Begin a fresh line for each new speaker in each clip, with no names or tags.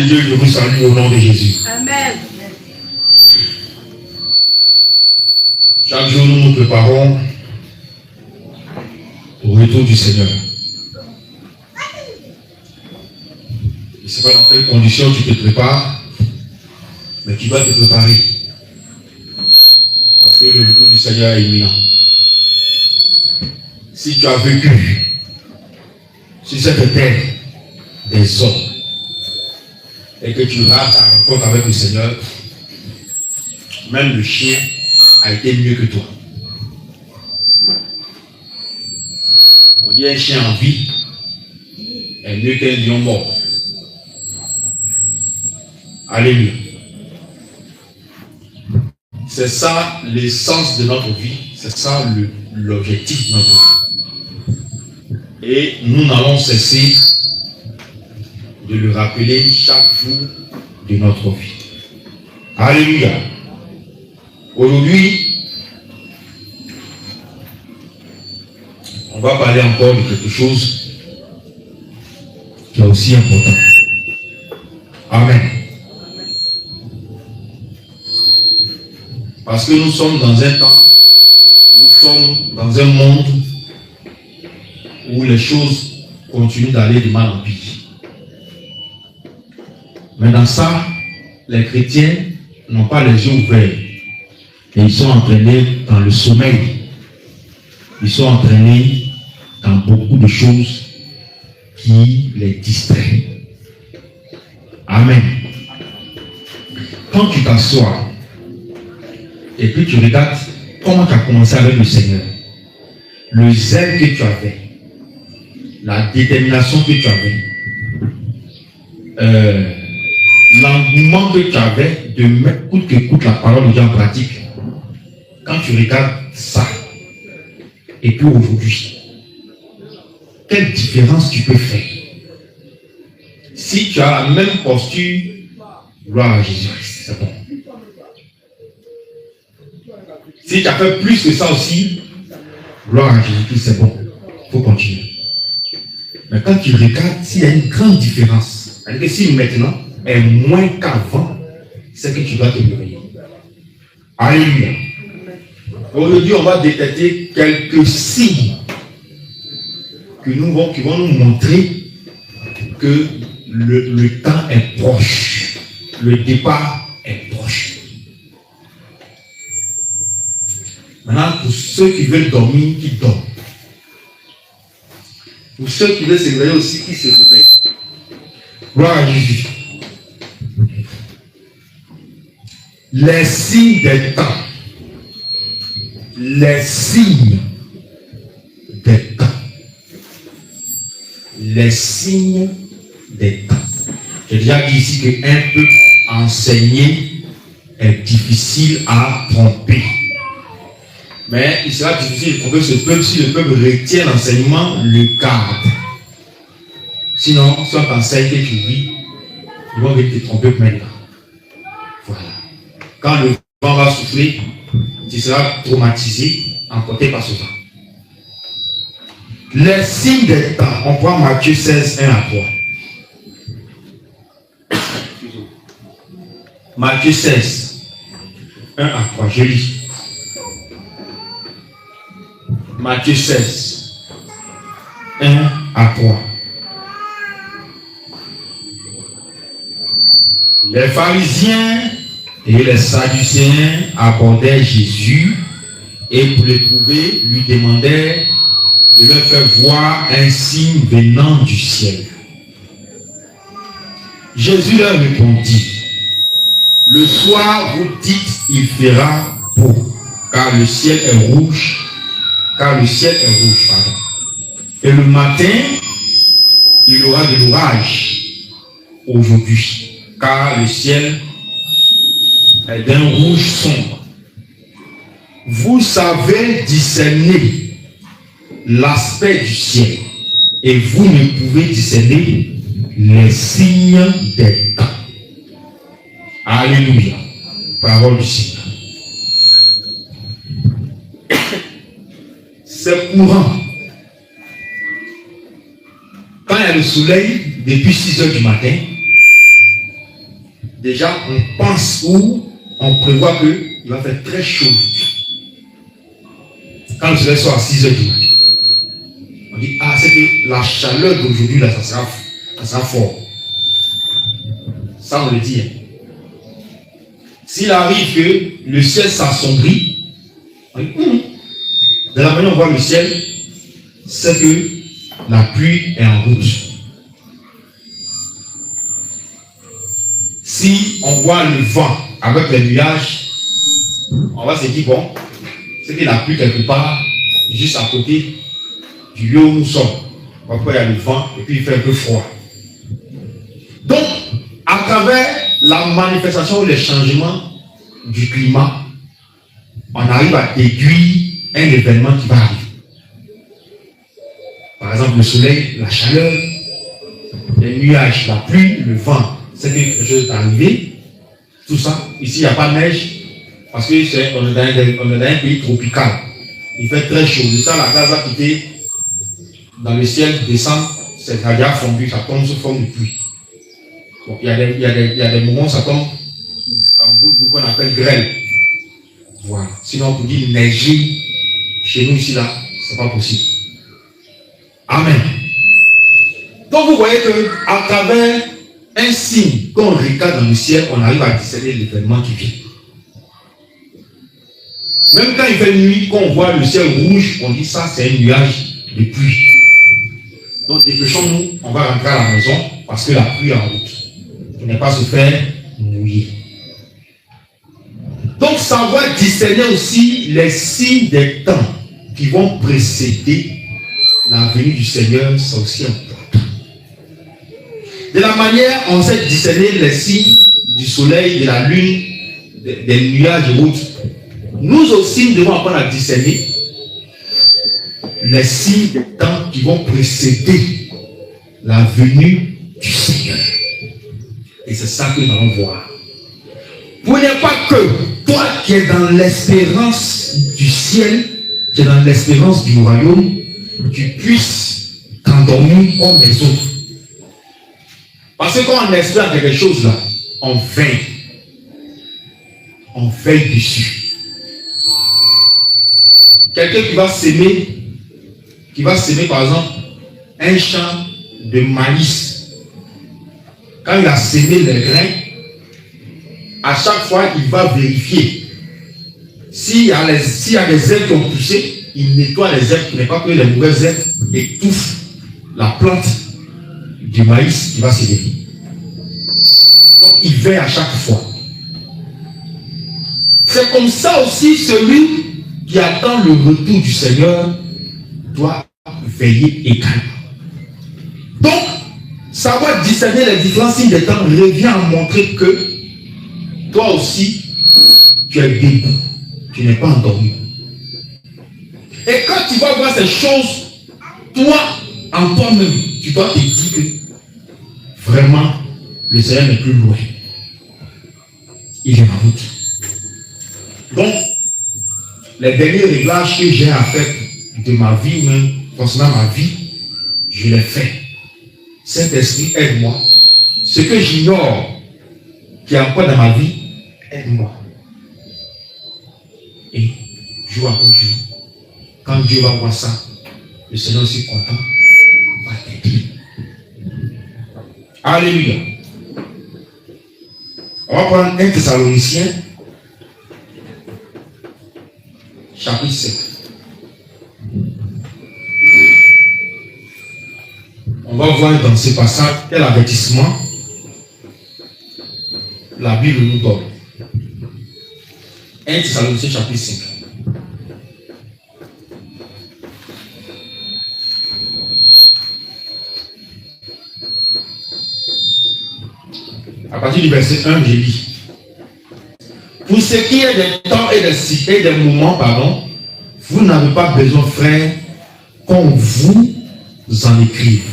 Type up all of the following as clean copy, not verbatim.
Dieu, je vous salue au nom de Jésus.
Amen.
Chaque jour, nous nous préparons au retour du Seigneur. Je ne sais pas dans quelles conditions tu te prépares, mais tu vas te préparer. Parce que le retour du Seigneur est imminent. Si tu as vécu sur cette terre des hommes et que tu rates ta rencontre avec le Seigneur, même le chien a été mieux que toi. On dit un chien en vie est mieux qu'un lion mort. Alléluia. C'est ça l'essence de notre vie, c'est ça l'objectif de notre vie. Et nous n'allons cesser de le rappeler chaque jour de notre vie. Alléluia. Aujourd'hui, on va parler encore de quelque chose qui est aussi important. Amen. Parce que nous sommes dans un temps, nous sommes dans un monde où les choses continuent d'aller de mal en pire. Mais dans ça, les chrétiens n'ont pas les yeux ouverts. Et ils sont entraînés dans le sommeil. Ils sont entraînés dans beaucoup de choses qui les distraient. Amen. Quand tu t'assois et que tu regardes comment tu as commencé avec le Seigneur, le zèle que tu avais, la détermination que tu avais, l'engouement que tu avais de mettre coûte que coûte la parole de Dieu en pratique, quand tu regardes ça, et puis aujourd'hui, quelle différence tu peux faire? Si tu as la même posture, gloire à Jésus-Christ, c'est bon. Si tu as fait plus que ça aussi, gloire à Jésus-Christ, c'est bon. Il faut continuer. Mais quand tu regardes, s'il y a une grande différence, c'est-à-dire que si maintenant est moins qu'avant, c'est que tu dois te réveiller. Alléluia. Aujourd'hui, on va détecter quelques signes qui vont nous montrer que le temps est proche. Le départ est proche. Maintenant, pour ceux qui veulent dormir, qui dorment. Pour ceux qui veulent se réveiller aussi, qui se réveillent. Gloire à Jésus. Les signes des temps. Les signes des temps. Les signes des temps. J'ai déjà dit ici qu'un peu enseigné est difficile à tromper. Mais il sera difficile de tromper ce peuple si le peuple retient l'enseignement, le garde. Sinon, si on t'enseigne que tu vis, ils vont te tromper maintenant. Voilà. Quand le vent va souffler, tu seras traumatisé, emporté par ce vent. Les signes des temps, on prend Matthieu 16, 1 à 3. Matthieu 16, 1 à 3, je lis. Matthieu 16, 1 à 3. Les pharisiens et les sadducéens abordaient Jésus et pour l'éprouver, lui demandèrent de leur faire voir un signe venant du ciel. Jésus leur répondit, le soir vous dites il fera beau, car le ciel est rouge, pardon. Et le matin, il y aura de l'orage aujourd'hui, car le ciel est d'un rouge sombre. Vous savez discerner l'aspect du ciel, et vous ne pouvez discerner les signes des temps. Alléluia. Parole du Seigneur. C'est courant. Quand il y a le soleil, depuis 6 heures du matin, déjà on pense ou on prévoit qu'il va faire très chaud. Quand le soleil sort à 6 heures du matin, on dit, ah, c'est que la chaleur d'aujourd'hui, là, ça sera fort. Ça, on le dit. S'il arrive que le ciel s'assombrit, on dit, de la manière on voit le ciel, c'est que la pluie est en route. Si on voit le vent avec les nuages, on va se dire, bon, c'est que la pluie quelque part, juste à côté du lieu où nous sommes. Après, il y a le vent et puis il fait un peu froid. Donc, à travers la manifestation ou les changements du climat, on arrive à déduire un événement qui va arriver. Par exemple, le soleil, la chaleur, les nuages, la pluie, le vent, c'est que quelque chose est arrivé. Tout ça, ici, il n'y a pas de neige, parce qu'on est dans un pays tropical. Il fait très chaud. Le temps, la glace a quitté dans le ciel, descend, c'est déjà fondu, ça tombe sous forme de pluie. Donc, il y a des moments où ça tombe en boule qu'on appelle grêle. Voilà. Sinon, on peut dire neiger chez nous ici, là, c'est pas possible. Amen. Donc, vous voyez qu'à travers un signe qu'on regarde dans le ciel, on arrive à discerner l'événement qui vient. Même quand il fait nuit, quand on voit le ciel rouge, on dit ça, c'est un nuage de pluie. Donc, dépêchons-nous, on va rentrer à la maison parce que la pluie est en route. Pour ne pas se faire mouiller. Donc, savoir discerner aussi les signes des temps qui vont précéder la venue du Seigneur, c'est aussi important. De la manière, on sait discerner les signes du soleil, de la lune, des nuages et autres. Nous aussi, nous devons apprendre à discerner les signes des temps qui vont précéder la venue du Seigneur. Et c'est ça que nous allons voir. Pour ne pas que toi qui es dans l'espérance du ciel, qui es dans l'espérance du royaume, tu puisses t'endormir comme les autres. Parce que quand on espère quelque chose là, on veille. On veille dessus. Quelqu'un qui va s'aimer par exemple un champ de maïs. Quand il a sémé les grains, à chaque fois il va vérifier. S'il y a des herbes qui ont poussé, il nettoie les herbes, pour ne pas que les mauvaises herbes étouffent la plante du maïs qui va s'élever. Donc il veille à chaque fois. C'est comme ça aussi celui qui attend le retour du Seigneur doit veiller également. Donc, savoir discerner les différents signes des temps revient à montrer que toi aussi, tu es debout, tu n'es pas endormi. Et quand tu vas voir ces choses, toi, en toi-même, tu dois te dire que vraiment, le Seigneur n'est plus loin. Il est en route. Donc, les derniers réglages que j'ai à faire de ma vie, même concernant ma vie, je les fais. Saint-Esprit, aide-moi. Ce que j'ignore, qui est encore dans ma vie, aide-moi. Et jour après jour, quand Dieu va voir ça, le Seigneur aussi content, va t'aider. Alléluia. On va prendre 1 Thessaloniciens, chapitre 7. On va voir dans ce passage quel avertissement la Bible nous donne. 1 Thessaloniciens chapitre 5. À partir du verset 1, je lis. Pour ce qui est des temps et des moments, vous n'avez pas besoin, frère, qu'on vous en écrive.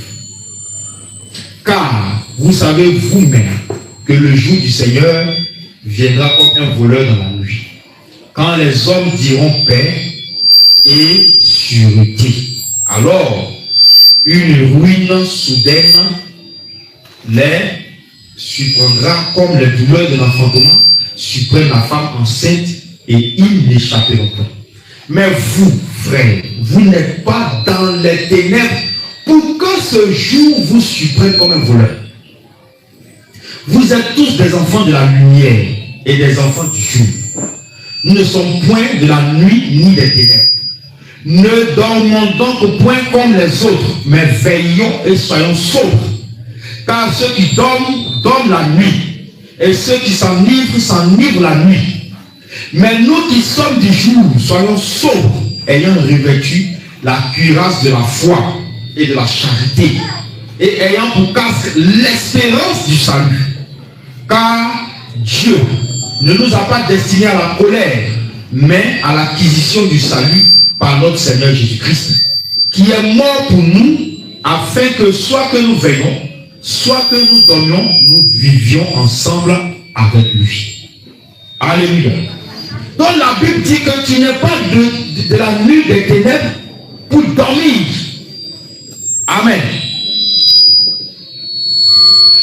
Car vous savez vous-même que le jour du Seigneur viendra comme un voleur dans la nuit. Quand les hommes diront paix et sûreté, alors une ruine soudaine les surprendra comme les douleurs de l'enfantement surprennent la femme enceinte et ils n'échapperont pas. Mais vous, frères, vous n'êtes pas dans les ténèbres pour que ce jour vous surprenne comme un voleur. Vous êtes tous des enfants de la lumière et des enfants du jour. Nous ne sommes point de la nuit ni des ténèbres. Ne dormons donc point comme les autres, mais veillons et soyons sobres. Car ceux qui dorment, dorment la nuit, et ceux qui s'enivrent, s'enivrent la nuit. Mais nous qui sommes du jour, soyons sobres, ayant revêtu la cuirasse de la foi et de la charité, et ayant pour casque l'espérance du salut. Car Dieu ne nous a pas destinés à la colère, mais à l'acquisition du salut par notre Seigneur Jésus-Christ, qui est mort pour nous, afin que soit que nous veillons, soit que nous dormions, nous vivions ensemble avec lui. Alléluia. Donc la Bible dit que tu n'es pas de la nuit des ténèbres pour dormir. Amen.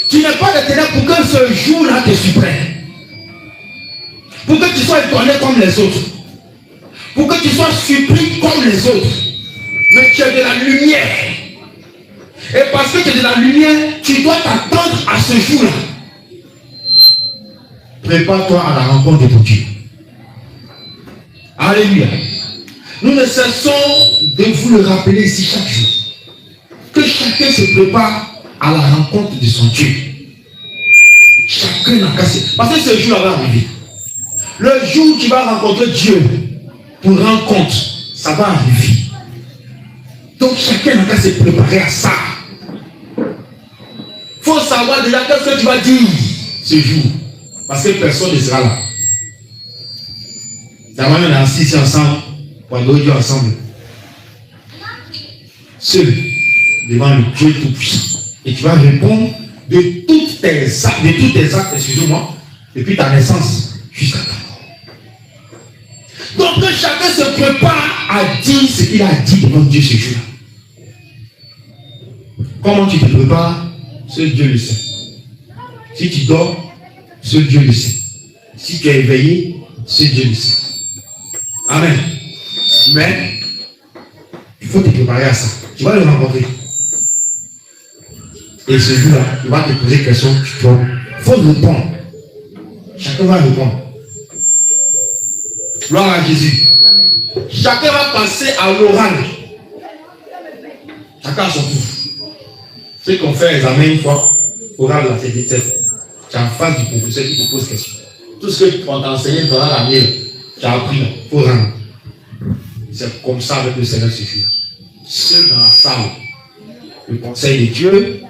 Tu n'es pas des ténèbres pour que ce jour-là te surprenne. Pour que tu sois étonné comme les autres. Pour que tu sois surpris comme les autres. Mais tu es de la lumière. Et parce que tu es de la lumière, tu dois t'attendre à ce jour-là. Prépare-toi à la rencontre de Dieu. Alléluia. Nous ne cessons de vous le rappeler ici chaque jour. Que chacun se prépare à la rencontre de son Dieu. Chacun n'a qu'à se... Parce que ce jour-là va arriver. Le jour où tu vas rencontrer Dieu pour rendre compte, ça va arriver. Donc chacun n'a qu'à se préparer à ça. Il faut savoir déjà qu'est-ce que tu vas dire ce jour. Parce que personne ne sera là. Ta maman est assise ensemble, pour adorer Dieu ensemble. Seul, devant le Dieu Tout-Puissant. Et tu vas répondre de tous tes actes, excusez-moi, depuis ta naissance jusqu'à ta mort. Donc que chacun se prépare à dire ce qu'il a dit devant Dieu ce jour-là. Comment tu te prépares? Seul Dieu le sait. Si tu dors, seul Dieu le sait. Si tu es éveillé, seul Dieu le sait. Amen. Mais il faut te préparer à ça. Tu vas le rencontrer. Et ce jour-là, il va te poser des questions. Il faut répondre. Chacun va répondre. Gloire à Jésus. Chacun va passer à l'oral. Chacun à son tour. Ceux qui ont fait l'examen une fois, oral là, c'est dit, tu es en face du professeur qui te pose question. Tout ce que on t'a enseigné pendant la mienne, tu as appris là, il faut rendre. C'est comme ça avec le Seigneur suffit. Seul dans la salle, le conseil de Dieu,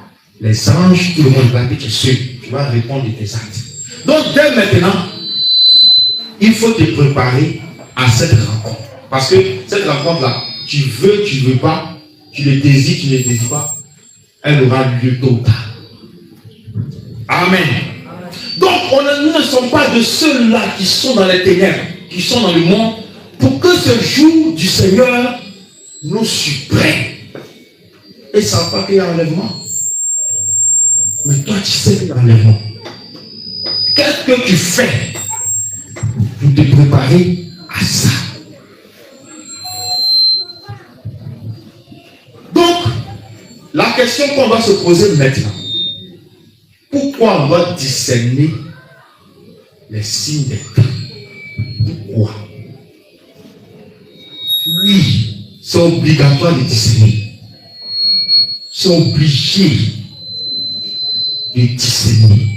les anges, tout le monde va dire que tu es seul. Tu vas répondre de tes actes. Donc dès maintenant, il faut te préparer à cette rencontre. Parce que cette rencontre-là, tu veux pas, tu le désires, tu ne le désires pas, elle aura lieu tôt ou tard. Amen. Donc nous ne sommes pas de ceux-là qui sont dans les ténèbres, qui sont dans le monde, pour que ce jour du Seigneur nous surprenne. Et ça ne va pas qu'il y a enlèvement. Mais toi, tu sais qu'il y a enlèvement. Qu'est-ce que tu fais pour te préparer à ça? Donc, la question qu'on va se poser maintenant, pourquoi on doit discerner les signes des temps? Pourquoi? Oui, c'est obligatoire de discerner. C'est obligé de discerner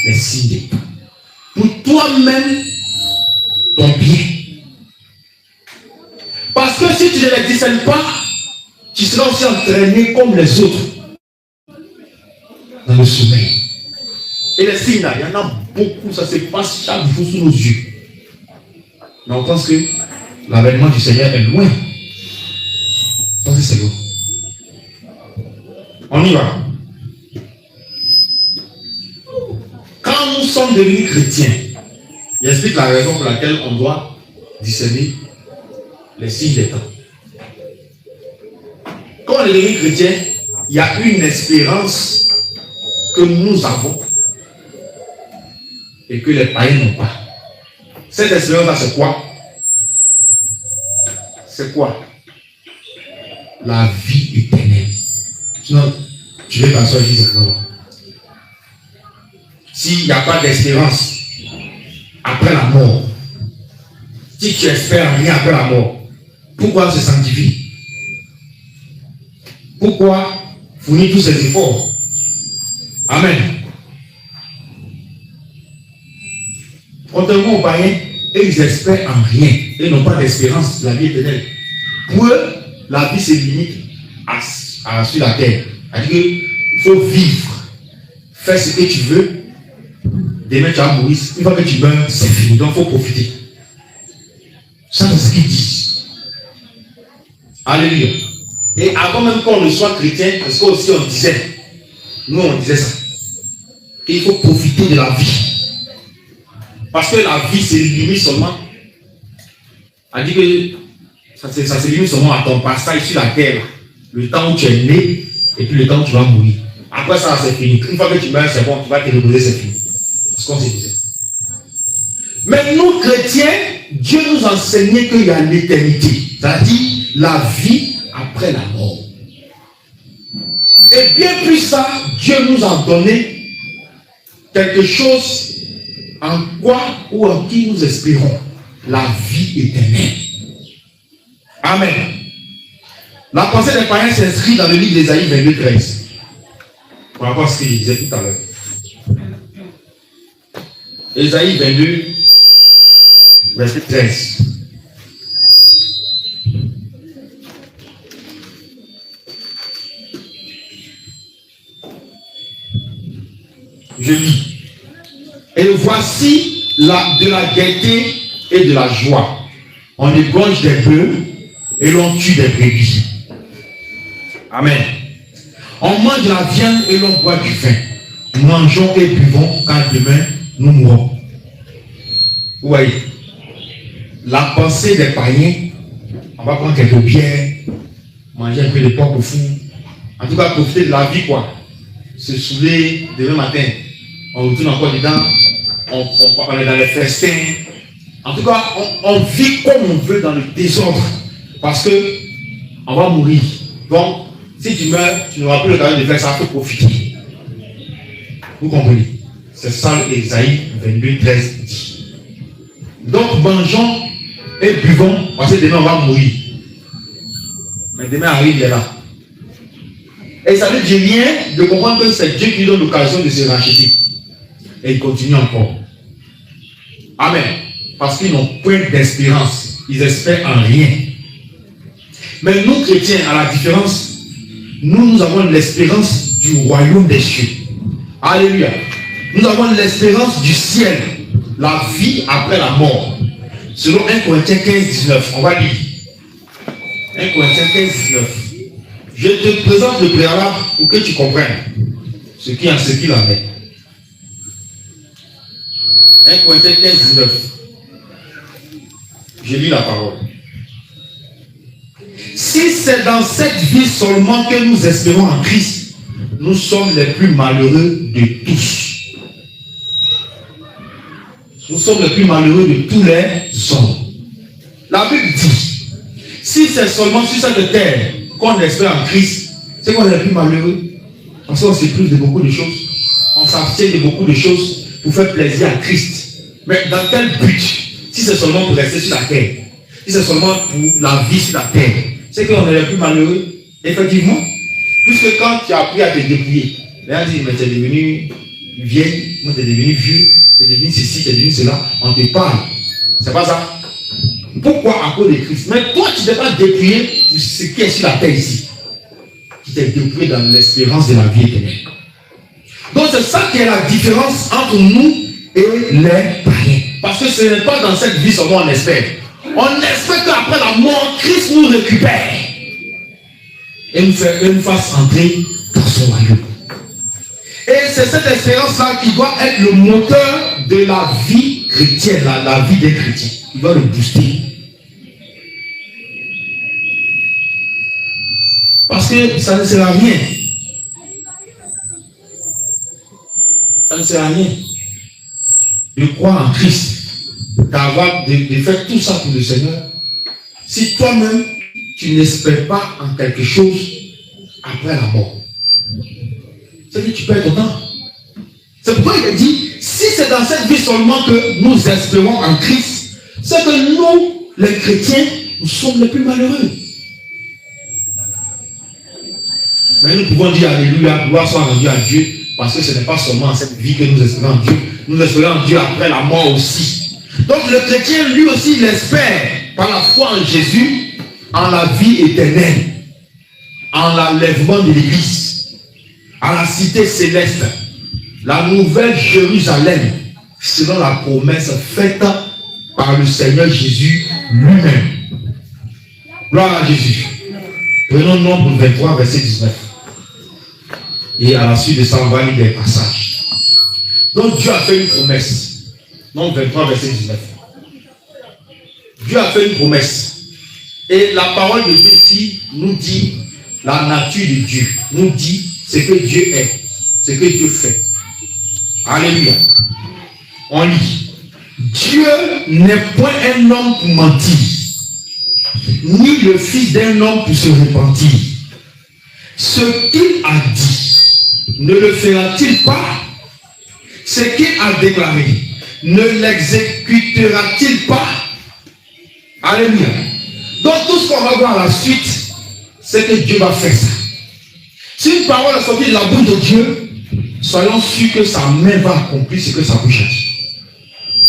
les signes des temps. Pour toi-même, ton bien. Parce que si tu ne les discernes pas, tu seras aussi entraîné comme les autres dans le sommeil. Et les signes là, il y en a beaucoup, ça se passe chaque jour sous nos yeux. Mais on pense que l'avènement du Seigneur est loin. Je pense que c'est loin. On y va. Quand nous sommes devenus chrétiens, j'explique la raison pour laquelle on doit discerner les signes des temps. Quand on est devenu chrétien, il y a une espérance que nous avons et que les païens n'ont pas. Cette espérance-là, c'est quoi? C'est quoi? La vie éternelle. Sinon, tu vais passer à dire non. S'il n'y a pas d'espérance après la mort, si tu espères rien après la mort, pourquoi se sanctifier? Pourquoi fournir tous ces efforts? Amen. Contrairement aux païens, ils espèrent en rien et n'ont pas d'espérance de la vie éternelle. Pour eux, la vie se limite sur la terre. C'est-à-dire qu'il faut vivre, faire ce que tu veux. Demain, tu vas mourir. Une fois que tu meurs, c'est fini. Donc, il faut profiter. Ça, c'est ce qu'ils disent. Alléluia. Et avant même qu'on ne soit chrétien, parce qu'aussi on disait, nous on disait ça, qu'il faut profiter de la vie. Parce que la vie se limite seulement, à dire que ça se limite seulement à ton passage sur la terre, le temps où tu es né et puis le temps où tu vas mourir. Après ça, c'est fini. Une fois que tu meurs, c'est bon, tu vas te reposer, c'est fini. C'est ce qu'on se disait. Mais nous, chrétiens, Dieu nous enseignait qu'il y a l'éternité, c'est-à-dire la vie après la mort. Et bien plus ça, Dieu nous a donné quelque chose en quoi ou en qui nous espérons, la vie éternelle. Amen. La pensée des païens s'inscrit dans le livre d'Ésaïe 22:13. Par rapport à ce qu'il disait tout à l'heure. Ésaïe 22, verset 13. Je lis. Et voici de la gaieté et de la joie. On égorge des bœufs et l'on tue des brebis. Amen. On mange de la viande et l'on boit du vin. Mangeons et buvons car demain nous mourrons. Vous voyez, la pensée des païens, on va prendre quelques bières, manger un peu de porc au four. En tout cas, profiter de la vie, quoi. Se saouler demain matin. On retourne encore dedans. On est dans les festins. En tout cas, on vit comme on veut dans le désordre. Parce que on va mourir. Donc, si tu meurs, tu n'auras plus l'occasion de faire ça, il faut profiter. Vous comprenez? C'est ça Ésaïe 22:13 dit. Donc, mangeons et buvons, parce que demain on va mourir. Mais demain arrive, il est là. Et ça ne dit rien de comprendre que c'est Dieu qui donne l'occasion de se racheter. Et il continue encore. Amen. Parce qu'ils n'ont point d'espérance. Ils espèrent en rien. Mais nous, chrétiens, à la différence, nous avons l'espérance du royaume des cieux. Alléluia. Nous avons l'espérance du ciel. La vie après la mort. Selon 1 Corinthiens 15:19. On va lire. 1 Corinthiens 15:19. Je te présente le préalable pour que tu comprennes ce qu'il en est. 1 Corinthiens 15:19. Je lis la parole. Si c'est dans cette vie seulement que nous espérons en Christ, nous sommes les plus malheureux de tous. Nous sommes les plus malheureux de tous les hommes. La Bible dit, si c'est seulement sur cette terre qu'on espère en Christ, c'est qu'on est les plus malheureux. Parce qu'on se prive de beaucoup de choses. On s'abstient de beaucoup de choses pour faire plaisir à Christ. Mais dans quel but? Si c'est seulement pour rester sur la terre, si c'est seulement pour la vie sur la terre, c'est qu'on est les plus malheureux. Effectivement. Puisque quand tu as appris à te débrouiller, là, dit, mais tu es devenu vieille, moi tu es devenu vieux, tu es devenu ceci, tu es devenu cela, on te parle. C'est pas ça. Pourquoi? À cause de Christ. Mais toi, tu ne t'es pas dépouillé pour ce qui est sur la terre ici. Tu t'es dépouillé dans l'espérance de la vie éternelle. Donc c'est ça qui est la différence entre nous et les païens. Parce que ce n'est pas dans cette vie seulement on espère. On espère qu'après la mort, Christ nous récupère. Et nous fasse entrer dans son royaume. Et c'est cette espérance-là qui doit être le moteur de la vie chrétienne, la vie des chrétiens. Il doit le booster. Parce que ça ne sert à rien. Ça ne sert à rien. de croire en Christ, de faire tout ça pour le Seigneur, si toi-même, tu n'espères pas en quelque chose après la mort, c'est que tu perds ton temps. C'est pourquoi il a dit, si c'est dans cette vie seulement que nous espérons en Christ, c'est que nous, les chrétiens, nous sommes les plus malheureux. Mais nous pouvons dire Alléluia, gloire soit rendue à Dieu, parce que ce n'est pas seulement en cette vie que nous espérons en Dieu, nous espérons en Dieu après la mort aussi. Donc le chrétien, lui aussi, il espère, par la foi en Jésus, en la vie éternelle, en l'enlèvement de l'Église, en la cité céleste, la nouvelle Jérusalem, selon la promesse faite par le Seigneur Jésus lui-même. Gloire à Jésus. Prenons Nombre 23, verset 19. Et à la suite de ça, on va lire des passages. Donc Dieu a fait une promesse. Nombre 23, verset 19. Dieu a fait une promesse. Et la parole de Dieu ici nous dit la nature de Dieu. Nous dit ce que Dieu est, ce que Dieu fait. Alléluia. On lit. Dieu n'est point un homme pour mentir, ni le fils d'un homme pour se repentir. Ce qu'il a dit, ne le fera-t-il pas? Ce qu'il a déclaré, ne l'exécutera-t-il pas? Alléluia. Donc tout ce qu'on va voir à la suite, c'est que Dieu va faire ça. Si une parole est sortie de la bouche de Dieu, soyons sûrs que sa main va accomplir ce que sa bouche a dit.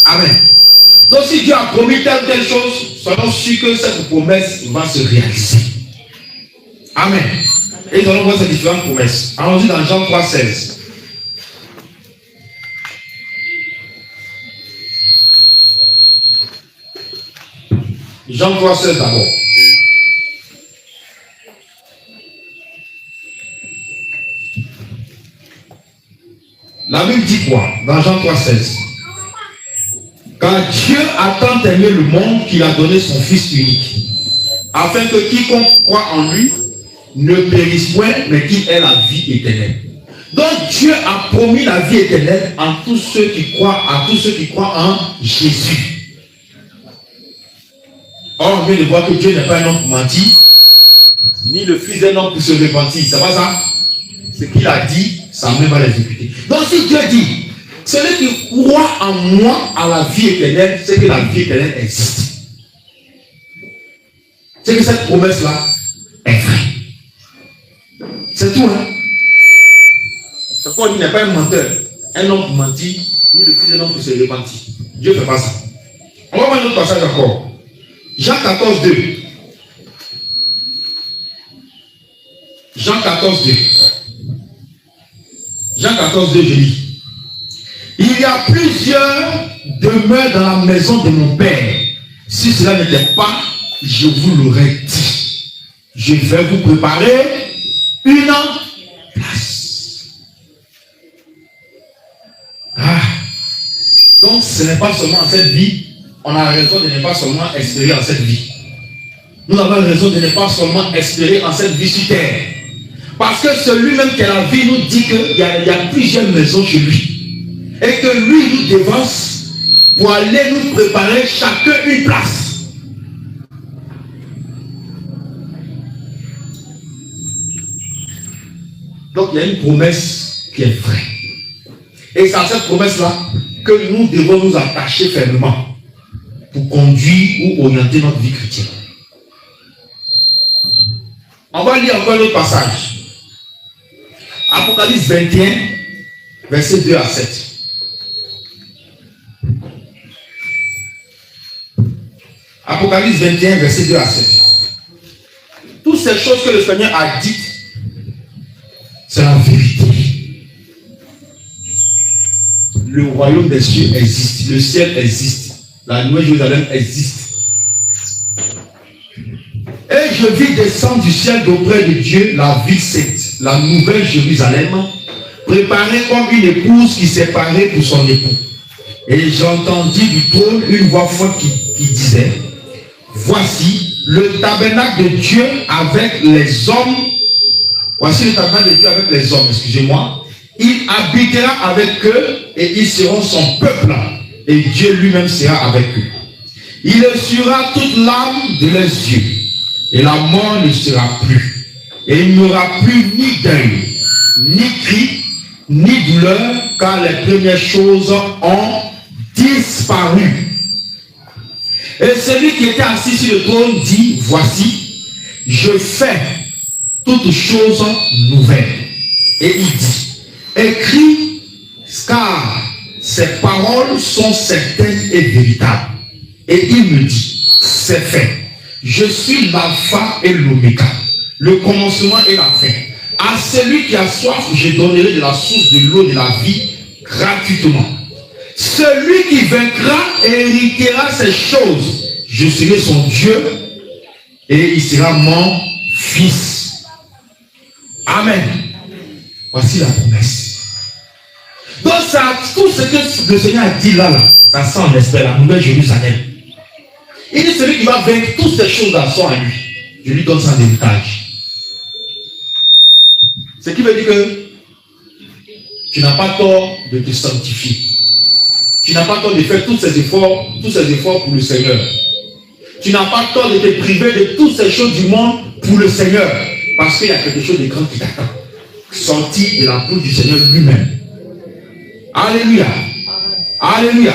Amen. Donc si Dieu a promis telle chose, soyons sûrs que cette promesse va se réaliser. Amen. Et nous allons voir ces différentes promesses. Allons-y dans Jean 3, 16. Jean 3, 16 d'abord. La Bible dit quoi dans Jean 3, 16? Car Dieu a tant aimé le monde qu'il a donné son Fils unique, afin que quiconque croit en lui ne périsse point, mais qu'il ait la vie éternelle. Donc Dieu a promis la vie éternelle à tous ceux qui croient en Jésus. Or, on vient de voir que Dieu n'est pas un homme pour mentir, ni le fils d'un homme pour se repentir. C'est pas ça? Ce qu'il a dit, sa main va l'exécuter. Donc si Dieu dit, celui qui croit en moi à la vie éternelle, c'est que la vie éternelle existe. C'est que cette promesse-là est vraie. C'est tout, hein? C'est pourquoi il n'est pas un menteur, un homme pour mentir, ni le fils d'un homme pour se repentir. Dieu ne fait pas ça. On va voir un autre passage encore. Jean 14, 2. Jean 14, 2. Jean 14, 2, je lis. Il y a plusieurs demeures dans la maison de mon Père. Si cela n'était pas, je vous l'aurais dit. Je vais vous préparer une place. Donc ce n'est pas seulement en cette vie, on a raison de ne pas seulement espérer en cette vie. Nous avons raison de ne pas seulement espérer en cette vie sur terre. Parce que celui-même qui a la vie nous dit qu'il y a plusieurs maisons chez lui. Et que lui nous devance pour aller nous préparer chacun une place. Donc il y a une promesse qui est vraie. Et c'est à cette promesse-là que nous devons nous attacher fermement pour conduire ou orienter notre vie chrétienne. On va lire encore un autre passage. Apocalypse 21, versets 2 à 7. Apocalypse 21, versets 2 à 7. Toutes ces choses que le Seigneur a dites, c'est la vérité. Le royaume des cieux existe, le ciel existe, la nouvelle Jérusalem existe. Et je vis descendre du ciel d'auprès de Dieu la ville sainte, la nouvelle Jérusalem, préparée comme une épouse qui s'est parée pour son époux. Et j'entendis du trône une voix forte qui disait, voici le tabernacle de Dieu avec les hommes. Voici le tabernacle de Dieu avec les hommes, excusez-moi. Il habitera avec eux et ils seront son peuple. et Dieu lui-même sera avec eux. Il essuiera toute l'âme de leurs yeux, et la mort ne sera plus. Et il n'y aura plus ni deuil, ni cri, ni douleur, car les premières choses ont disparu. Et celui qui était assis sur le trône dit, voici, je fais toutes choses nouvelles. Et il dit, écris, car ces paroles sont certaines et véritables. Et il me dit, c'est fait. Je suis l'alpha et l'oméga, le commencement et la fin. À celui qui a soif, je donnerai de la source de l'eau de la vie gratuitement. Celui qui vaincra héritera ces choses. Je serai son Dieu et il sera mon fils. Amen. Voici la promesse. Donc ça, tout ce que le Seigneur a dit là, ça sent l'esprit, la nouvelle Jérusalem. Il dit celui qui va vaincre toutes ces choses-là sont à lui. Je lui donne ça en héritage. Ce qui veut dire que tu n'as pas tort de te sanctifier. Tu n'as pas tort de faire tous ces efforts pour le Seigneur. Tu n'as pas tort de te priver de toutes ces choses du monde pour le Seigneur. Parce qu'il y a quelque chose de grand qui t'attend. Sorti de la bouche du Seigneur lui-même. Alléluia. Alléluia.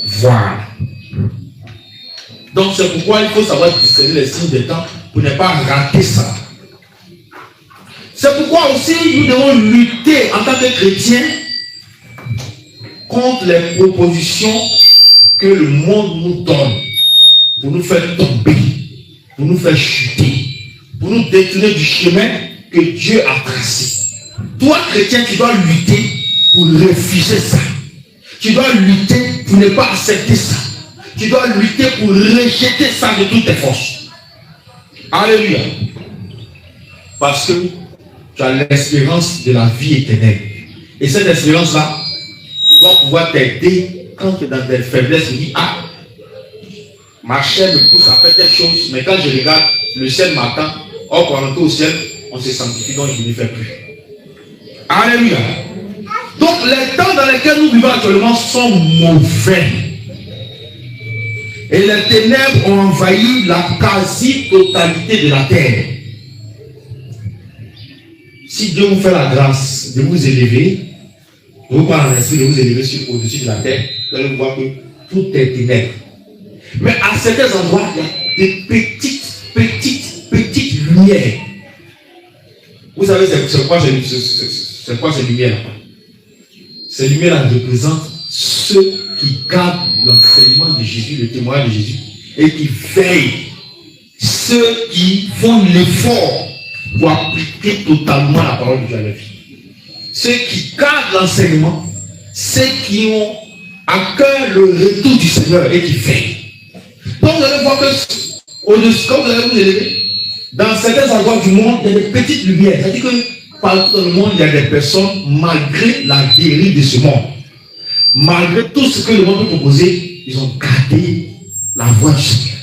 Voilà. Donc c'est pourquoi il faut savoir discerner les signes des temps pour ne pas rater ça. C'est pourquoi aussi nous devons lutter en tant que chrétiens contre les propositions que le monde nous donne pour nous faire tomber, pour nous faire chuter, pour nous détourner du chemin que Dieu a tracé. Toi, chrétien, tu dois lutter pour refuser ça. Tu dois lutter pour ne pas accepter ça. Tu dois lutter pour rejeter ça de toutes tes forces. Alléluia. Parce que tu as l'espérance de la vie éternelle. Et cette espérance-là va pouvoir t'aider quand tu es dans tes faiblesses. Tu dis, ah, ma chair me pousse à faire telle chose, mais quand je regarde, le ciel m'attend. Or, pour rentrer au ciel, on se sanctifie, donc je ne fais plus. Alléluia. Donc, les temps dans lesquels nous vivons actuellement sont mauvais. Et les ténèbres ont envahi la quasi-totalité de la terre. Si Dieu vous fait la grâce de vous élever, de vous prendre l'esprit de vous élever au-dessus de la terre, vous allez voir que tout est ténèbres. Mais à certains endroits, il y a des petites lumières. Vous savez, c'est quoi ces lumières-là? Ces lumières-là représentent ceux qui gardent l'enseignement de Jésus, le témoignage de Jésus, et qui veillent. Ceux qui font l'effort pour appliquer totalement la parole de Dieu à leur vie. Ceux qui gardent l'enseignement, ceux qui ont à cœur le retour du Seigneur et qui veillent. Donc vous allez voir que au-dessus, quand vous allez vous élever, dans certains endroits du monde, il y a des petites lumières. C'est-à-dire que partout dans le monde, il y a des personnes, malgré la dérive de ce monde, malgré tout ce que le monde peut proposer, ils ont gardé la voie du Seigneur.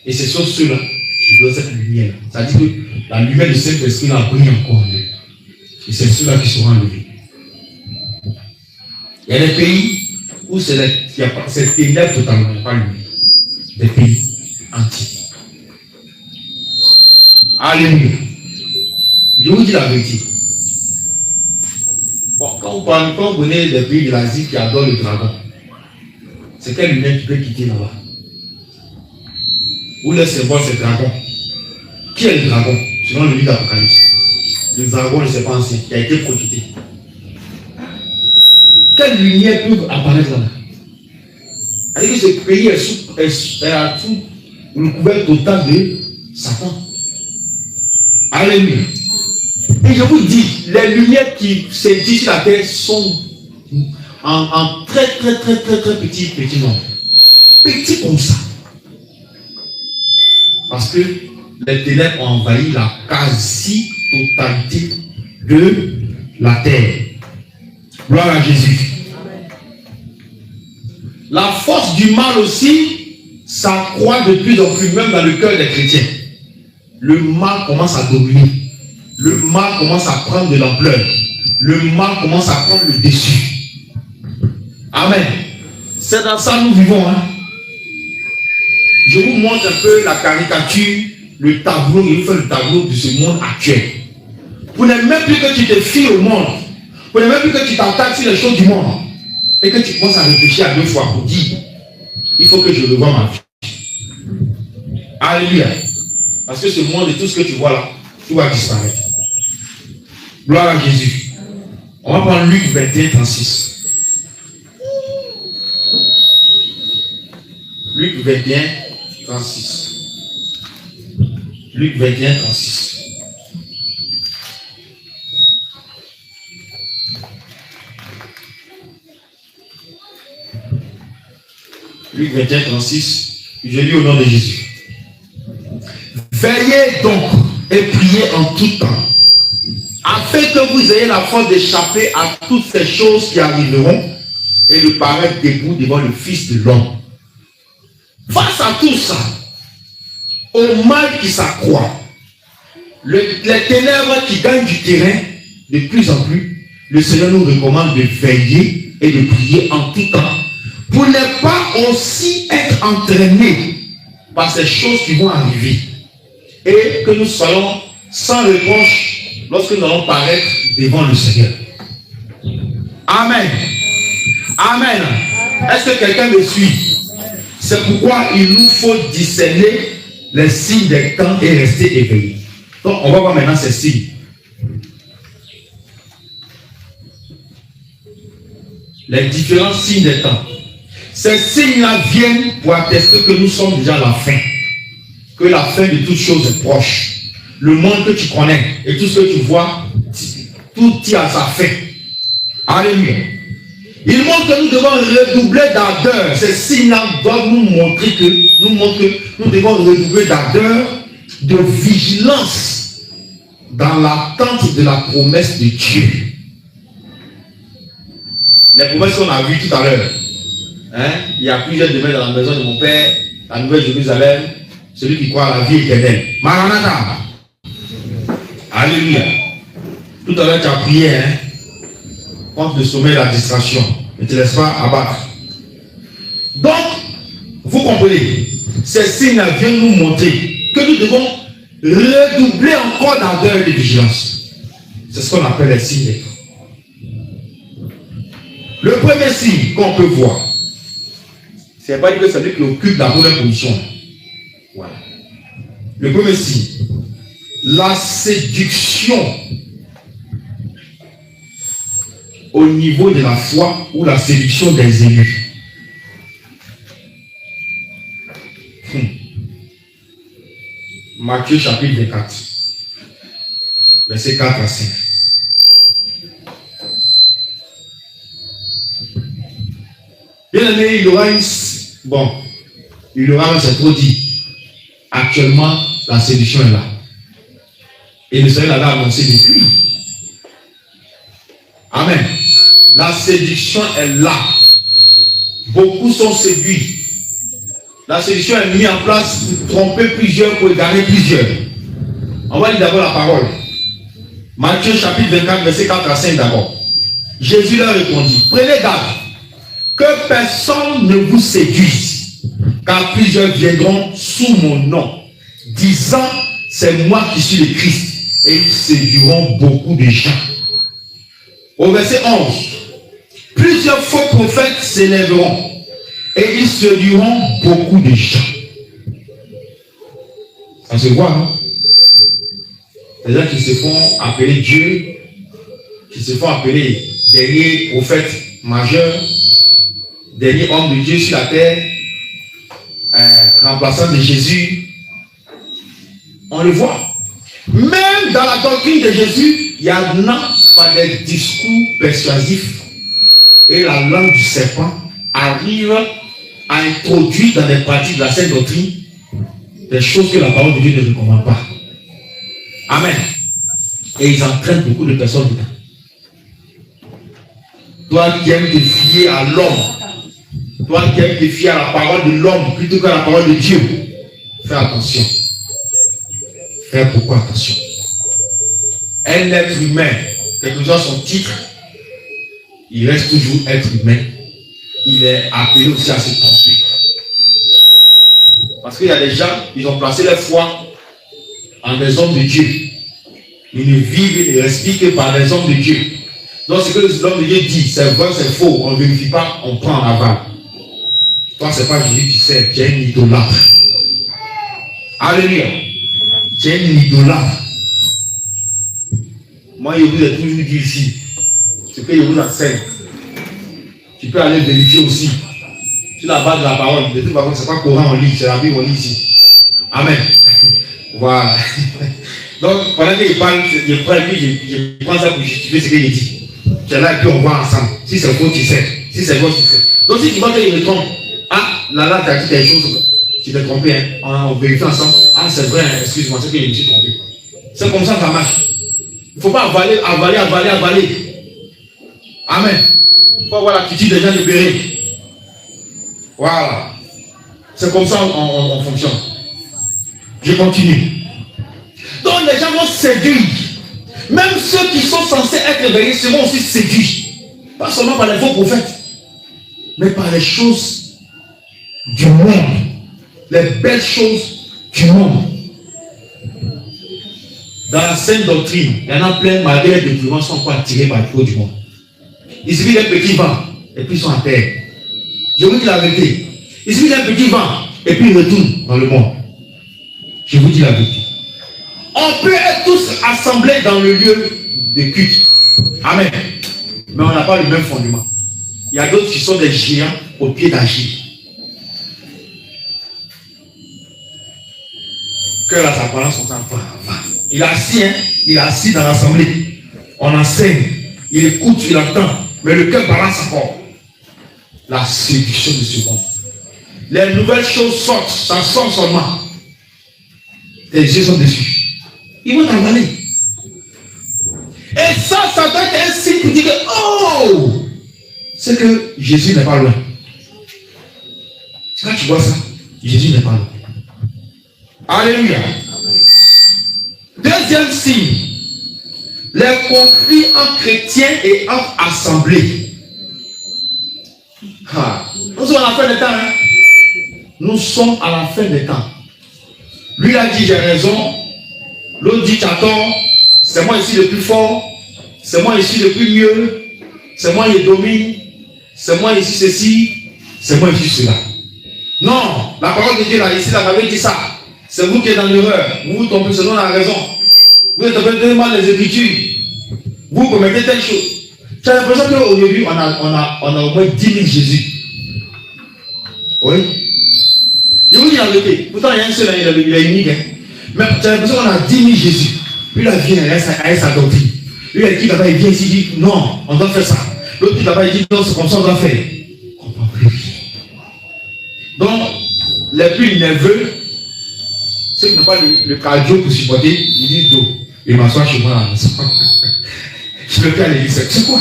Et ce sont ceux-là qui donnent cette lumière. C'est-à-dire que la lumière du Saint-Esprit là brille encore en eux. Et c'est ceux-là qui seront enlevés. Il y a des pays où c'est ténèbres totalement, il n'y a pas de lumière. Des pays entiers. Alléluia. Je vous dis la vérité. Bon, quand vous prenez des pays de l'Asie qui adorent le dragon, c'est quelle lumière qui peut quitter là-bas? Vous laissez voir ce dragon. Qui est le dragon? Selon le livre d'Apocalypse. Le dragon ne s'est pas ancien, qui a été projeté. Quelle lumière peut apparaître là-bas? C'est-à-dire que ce pays est à tout le couvert total de Satan. Alléluia. Et je vous dis, les lumières qui scintillent sur la terre sont en très petit nombre. Petit comme ça. Parce que les ténèbres ont envahi la quasi-totalité de la terre. Gloire à Jésus. La force du mal aussi s'accroît de plus en plus, même dans le cœur des chrétiens. Le mal commence à dominer. Le mal commence à prendre de l'ampleur. Le mal commence à prendre le dessus. Amen. C'est dans ça que nous vivons. Hein. Je vous montre un peu la caricature, le tableau, il fait le tableau de ce monde actuel. Pour ne même plus que tu te fies au monde, pour ne même plus que tu t'attaques sur les choses du monde, et que tu commences à réfléchir à 2 fois pour dire, il faut que je revoie ma vie. Alléluia. Parce que ce monde et tout ce que tu vois là, tout va disparaître. Gloire à Jésus. On va prendre Luc 21, 36. Luc 21, 36. Luc 21, 36. Luc 21, 36. Je lis au nom de Jésus. Veillez donc et priez en tout temps, afin que vous ayez la force d'échapper à toutes ces choses qui arriveront et de paraître debout devant le Fils de l'homme. Face à tout ça, au mal qui s'accroît, les ténèbres qui gagnent du terrain de plus en plus, le Seigneur nous recommande de veiller et de prier en tout temps pour ne pas aussi être entraînés par ces choses qui vont arriver et que nous soyons sans reproche lorsque nous allons paraître devant le Seigneur. Amen. Amen. Est-ce que quelqu'un me suit? C'est pourquoi il nous faut discerner les signes des temps et rester éveillés. Donc, on va voir maintenant ces signes. Les différents signes des temps. Ces signes-là viennent pour attester que nous sommes déjà à la fin. Que la fin de toutes choses est proche. Le monde que tu connais et tout ce que tu vois, tout tient à sa fin. Alléluia. Il montre que nous devons redoubler d'ardeur. Ces signes-là doivent nous montrer que nous devons redoubler d'ardeur, de vigilance dans l'attente de la promesse de Dieu. Les promesses qu'on a vues tout à l'heure. Hein? Il y a plusieurs demeures dans la maison de mon père, la Nouvelle Jérusalem, celui qui croit à la vie éternelle. Maranatha. Alléluia. Tout à l'heure tu as prié, hein? Contre le sommeil et la distraction. Ne te laisse pas abattre. Donc, vous comprenez, ces signes viennent nous montrer que nous devons redoubler encore d'ardeur et de vigilance. C'est ce qu'on appelle les signes des temps. Le premier signe qu'on peut voir, c'est pas que c'est lui qui occupe la première position. Voilà. Le premier signe, la séduction au niveau de la foi ou la séduction des élus. Matthieu chapitre 24, versets 4 à 5. Bien aimé, il y aura c'est trop dit. Actuellement, la séduction est là. Et le Seigneur l'avait annoncé depuis. Amen. La séduction est là. Beaucoup sont séduits. La séduction est mise en place pour tromper plusieurs, pour égarer plusieurs. On va lire d'abord la parole. Matthieu chapitre 24, verset 4 à 5 d'abord. Jésus leur répondit, prenez garde que personne ne vous séduise, car plusieurs viendront sous mon nom, disant, c'est moi qui suis le Christ, et ils séduiront beaucoup de gens. Au verset 11, plusieurs faux prophètes s'élèveront et ils séduiront beaucoup de gens. Ça se voit, non? Les gens qui se font appeler Dieu, qui se font appeler dernier prophète majeur, dernier homme de Dieu sur la terre, remplaçant de Jésus, on le voit. Même dans la doctrine de Jésus, il y a pas des discours persuasifs et la langue du serpent arrive à introduire dans les pratiques de la sainte doctrine des choses que la parole de Dieu ne recommande pas. Amen. Et ils entraînent beaucoup de personnes dedans. Toi qui aimes te fier à l'homme, toi qui aimes te fier à la parole de l'homme plutôt qu'à la parole de Dieu, fais attention. Fais beaucoup attention. Un être humain, quel que soit son titre, il reste toujours être humain. il est appelé aussi à se tromper. Parce qu'il y a des gens, ils ont placé leur foi en des hommes de Dieu. Ils ne vivent et ne respirent que par les hommes de Dieu. Donc ce que l'homme de Dieu dit, c'est vrai, c'est faux, on ne vérifie pas, on prend en aval. Toi, c'est pas Jésus, tu sais, tu es un idolâtre. Alléluia. Tu es un idolâtre. Moi, je vous ai toujours dit ici, ce que je vous enseigne, tu peux aller vérifier aussi. Sur la base de la parole, de toute façon, ce n'est pas Coran on lit, c'est la Bible on lit ici. Amen. Voilà. Donc, pendant qu'il parle, je prends ça pour justifier ce qu'il dit. C'est là et puis on voit ensemble. Si c'est faux, tu sais. Si c'est faux, tu sais. Donc, si tu vois qu'il me trompe, ah, là, tu as dit quelque chose, tu t'es trompé, hein. On vérifie ensemble. Ah, c'est vrai, hein. Excuse-moi, c'est que je me suis trompé. C'est comme ça que ça marche. Il ne faut pas avaler. Amen. Il faut avoir l'attitude des gens libérés. Voilà. C'est comme ça on fonctionne. Je continue. Donc les gens vont séduire. Même ceux qui sont censés être éveillés seront aussi séduits. Pas seulement par les faux prophètes, mais par les choses du monde. Les belles choses du monde. Dans la saine doctrine, il y en a plein, malgré les détournements, sont pas attirés par le flot du monde. Il suffit d'un petit vent, et puis ils sont à terre. Je vous dis la vérité. Il suffit d'un petit vent, et puis ils retournent dans le monde. Je vous dis la vérité. On peut être tous assemblés dans le lieu de culte. Amen. Mais on n'a pas le même fondement. Il y a d'autres qui sont des géants au pied d'Agir. Que las apparences sont en vain. Il est assis, hein? Il est assis dans l'assemblée. On enseigne. Il écoute, il entend. Mais le cœur balance encore. La séduction de ce monde. Les nouvelles choses sortent. Ça sort seulement. Tes yeux sont dessus. Ils vont t'avaler. Et ça doit être un signe pour dire que, oh, c'est que Jésus n'est pas loin. Quand tu vois ça, Jésus n'est pas loin. Alléluia. Deuxième signe, les conflits entre chrétiens et entre assemblées. Nous sommes à la fin des temps. Hein? Nous sommes à la fin des temps. Lui il a dit j'ai raison. L'autre dit tu as tort. C'est moi ici le plus fort. C'est moi ici le plus mieux. C'est moi qui domine. C'est moi ici ceci. C'est moi ici cela. Non, la parole de Dieu là, ici, la Bible dit ça. C'est vous qui êtes dans l'erreur. Vous vous trompez selon la raison. Vous êtes en train de mal les Écritures. Vous commettez telle chose. Tu as l'impression qu'aujourd'hui, on a au moins 10 000 Jésus. Oui. Je vous dis la vérité. Pourtant, il y a un seul, il est unique. Hein. Mais tu as l'impression qu'on a 10 000 Jésus. Lui, il vient avec sa doctrine. Lui, il dit là-bas, il vient ici, il dit non, on doit faire ça. L'autre, là-bas, il dit non, c'est comme ça, on doit faire. On comprend plus. Donc, les plus nerveux, ceux qui n'ont pas le cardio pour supporter, ils disent d'eau. Il m'assoit chez moi à la maison. Je me fais à l'église. C'est quoi?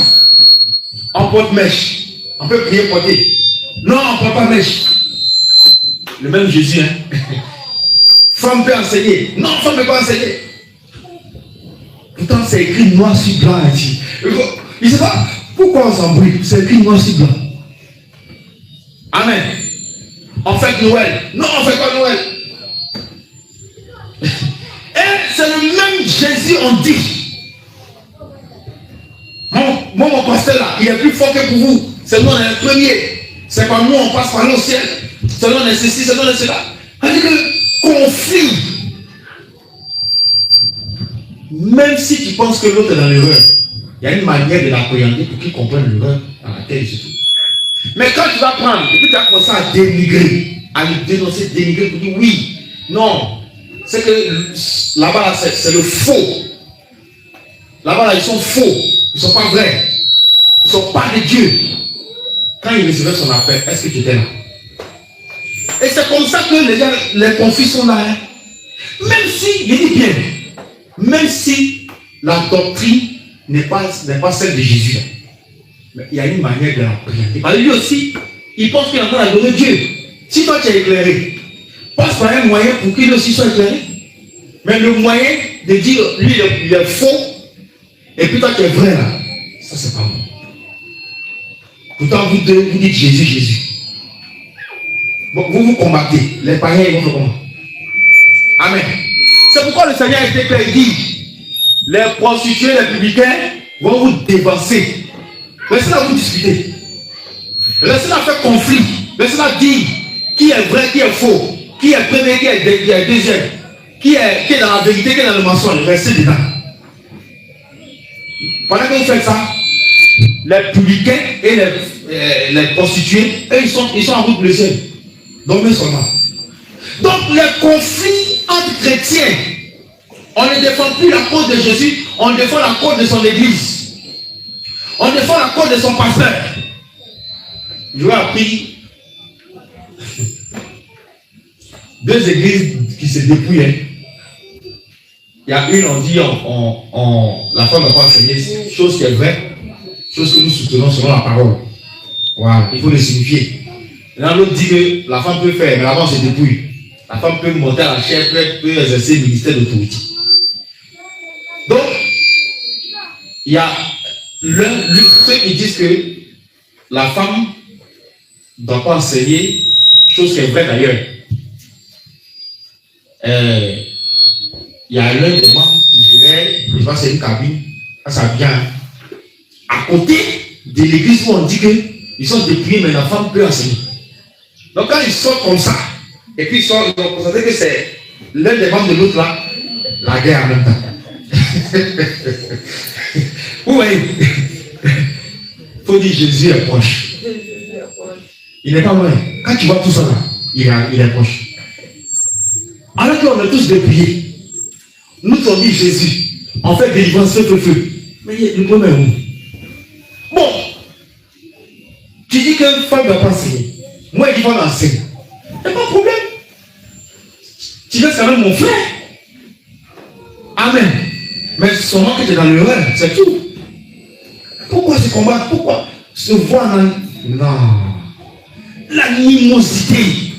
On porte mèche. On peut prier porter. Non, on ne porte pas mèche. Le même Jésus, hein. Femme peut enseigner. Non, femme ne peut pas enseigner. Pourtant, c'est écrit noir sur blanc ici. Il ne sait pas pourquoi on s'embrouille. C'est écrit noir sur blanc. Amen. On fait Noël. Non, on fait pas Noël. Et c'est le même Jésus, on dit. Mon pasteur là, il est plus fort que pour vous. C'est nous, on est les premiers. C'est pas nous, on passe par le ciel. C'est nous, on est ceci, c'est nous, on est cela. C'est-à-dire que conflit. Même si tu penses que l'autre est dans l'erreur, il y a une manière de l'appréhender pour qu'il comprenne l'erreur dans la tête et tout. Mais quand tu vas prendre, et puis tu vas commencer à dénigrer, à le dénoncer, dénigrer, pour dire oui, non, c'est que là-bas, c'est le faux. Là-bas, ils sont faux. Ils ne sont pas vrais. Ils ne sont pas de Dieu. Quand il recevait son appel, est-ce que tu étais là? Et c'est comme ça que les conflits sont là. Hein? Même si, je dis bien, même si la doctrine n'est pas celle de Jésus. Mais il y a une manière de l'appréhender. Parce que lui aussi, il pense qu'il est en train d'adorer Dieu. Si toi tu es éclairé, passe par un moyen pour qu'il aussi soit éclairé. Mais le moyen de dire, lui il est faux, et puis toi tu es vrai là, ça c'est pas bon. Pourtant, vous dites Jésus, Jésus. Bon, vous combattez. Les païens, ils vont faire comment? Amen. C'est pourquoi le Seigneur a été clair. Il dit, les prostituées, les publicains vont vous dévancer. Laissez là vous discuter. Laissez là faire conflit. Laissez là dire qui est vrai, qui est faux, qui est premier, qui est deuxième, qui est dans la vérité, qui est dans le mensonge. Restez dedans. Pendant que vous faites ça, les publicains et les prostituées, eux, ils sont en route pour le ciel. Dormez seulement. Donc les conflits entre chrétiens, on ne défend plus la cause de Jésus, on défend la cause de son église. On défend la cause de son pasteur. J'aurais appris 2 églises qui se dépouillent. Il y a une, on dit, la femme n'a pas enseigné, chose qui est vraie, chose que nous soutenons selon la parole. Voilà, il faut le signifier. L'autre dit que la femme peut faire, mais la femme se dépouille. La femme peut monter à la chair, peut exercer le ministère d'autorité. Donc, il y a ceux qui disent que la femme ne doit pas enseigner, chose qui est vraie d'ailleurs. Il y a l'un des membres qui dirait, je vois c'est une cabine, ça vient à côté de l'église où on dit qu'ils sont dépouillés, mais la femme peut enseigner. Donc quand ils sortent comme ça, et puis ils ont constaté que c'est l'un des membres de l'autre là, la guerre en même temps. Vous voyez, il faut dire Jésus est proche. Il n'est pas loin. Quand tu vois tout ça là, il est proche. Alors qu'on est tous dépouillés. Nous on dit Jésus, on fait délivrance, feu. Mais le problème est où? Bon, tu dis qu'une femme ne va pas enseigner. Moi, il dit qu'on enseigne. Il n'y a pas de problème. Tu restes quand même mon frère. Amen. Mais seulement que tu es dans l'erreur, c'est tout. Pourquoi se combattre? Pourquoi se voir dans... Non. L'animosité.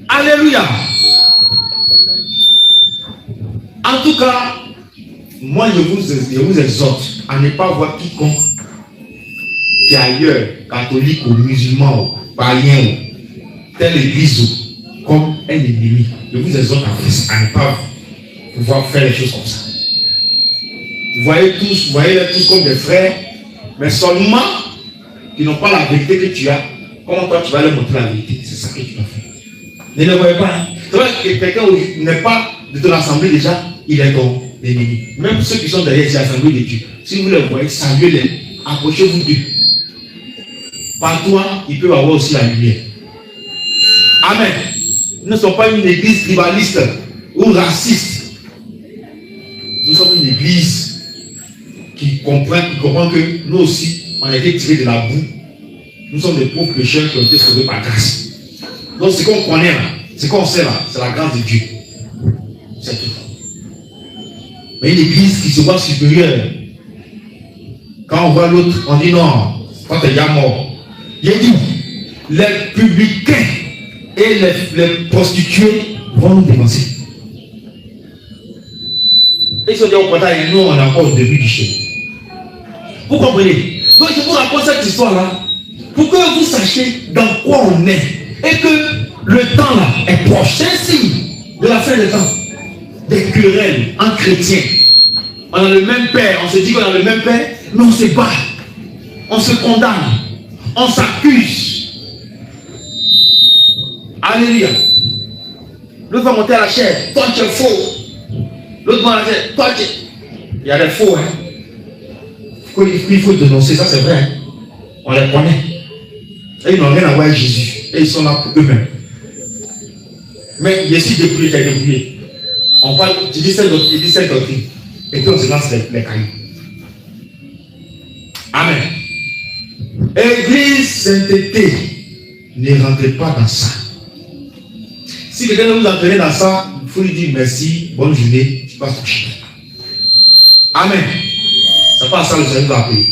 Alléluia. En tout cas, moi je vous exhorte à ne pas voir quiconque qui est ailleurs, catholique ou musulman ou païen ou telle église comme un ennemi. Je vous exhorte à ne pas pouvoir faire les choses comme ça. Vous voyez tous comme des frères, mais seulement qui n'ont pas la vérité que tu as. Comment toi tu vas leur montrer la vérité? C'est ça que tu vas faire. Ne le voyez pas. C'est vrai que quelqu'un n'est pas de ton assemblée déjà, il est ton ennemi. Même ceux qui sont derrière ces assemblées de Dieu, si vous les voyez, saluez-les, approchez-vous d'eux. Par toi, il peut avoir aussi la lumière. Amen. Nous ne sommes pas une église tribaliste ou raciste. Nous sommes une église qui comprend que nous aussi, on a été tirés de la boue. Nous sommes des pauvres pécheurs qui ont été sauvés par grâce. Donc ce qu'on connaît là, ce qu'on sait là, c'est la grâce de Dieu. C'est tout. Mais une église qui se voit supérieure, quand on voit l'autre, on dit non, quand tu es déjà mort. Il dit, les publicains et les prostituées vont nous dénoncer. Et ils sont dit au portail, nous on est encore au début du chemin. Vous comprenez? Donc je vous raconte cette histoire-là pour que vous sachiez dans quoi on est et que le temps là est proche. C'est un signe de la fin des temps. Des querelles entre chrétiens. On a le même père, on se dit qu'on a le même père, mais on se bat, on se condamne, on s'accuse. Alléluia. L'autre va monter à la chair, toi tu es faux. L'autre va à la chair, toi tu es... Il y a des faux, hein. Il faut dénoncer, ça c'est vrai. Hein? On les connaît. Et ils n'ont rien à voir avec Jésus. Et ils sont là pour eux-mêmes. Mais il y a aussi des bruits qui ont été débrouillés. On parle, tu dis cette doctrine. Et puis on se lance les cailloux. Amen. Église sainteté, ne rentrez pas dans ça. Si quelqu'un vous entraîne dans ça, il faut lui dire merci, bonne journée, tu passes toucher. Amen. C'est pas ça le Seigneur va appeler.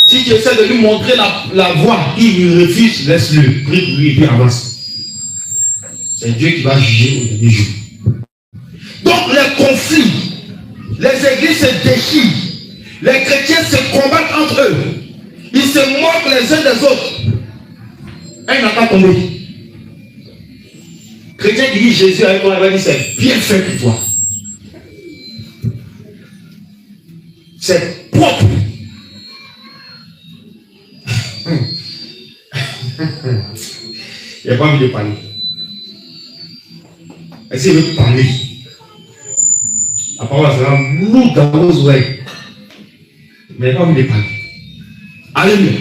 Si tu essaies de lui montrer la voie, il lui refuse, laisse-le, prie pour lui et puis avance. C'est Dieu qui va juger au dernier jour. Donc les conflits, les églises se déchirent. Les chrétiens se combattent entre eux. Ils se moquent les uns des autres. Un n'a pas tombé. Chrétien qui dit Jésus avec toi, il va dire c'est bien fait pour toi. C'est propre. Il n'a pas envie de parler. Est-ce qu'il veut parler? La parole sera lourde dans vos oreilles. Mais il n'a pas envie de parler. Alléluia.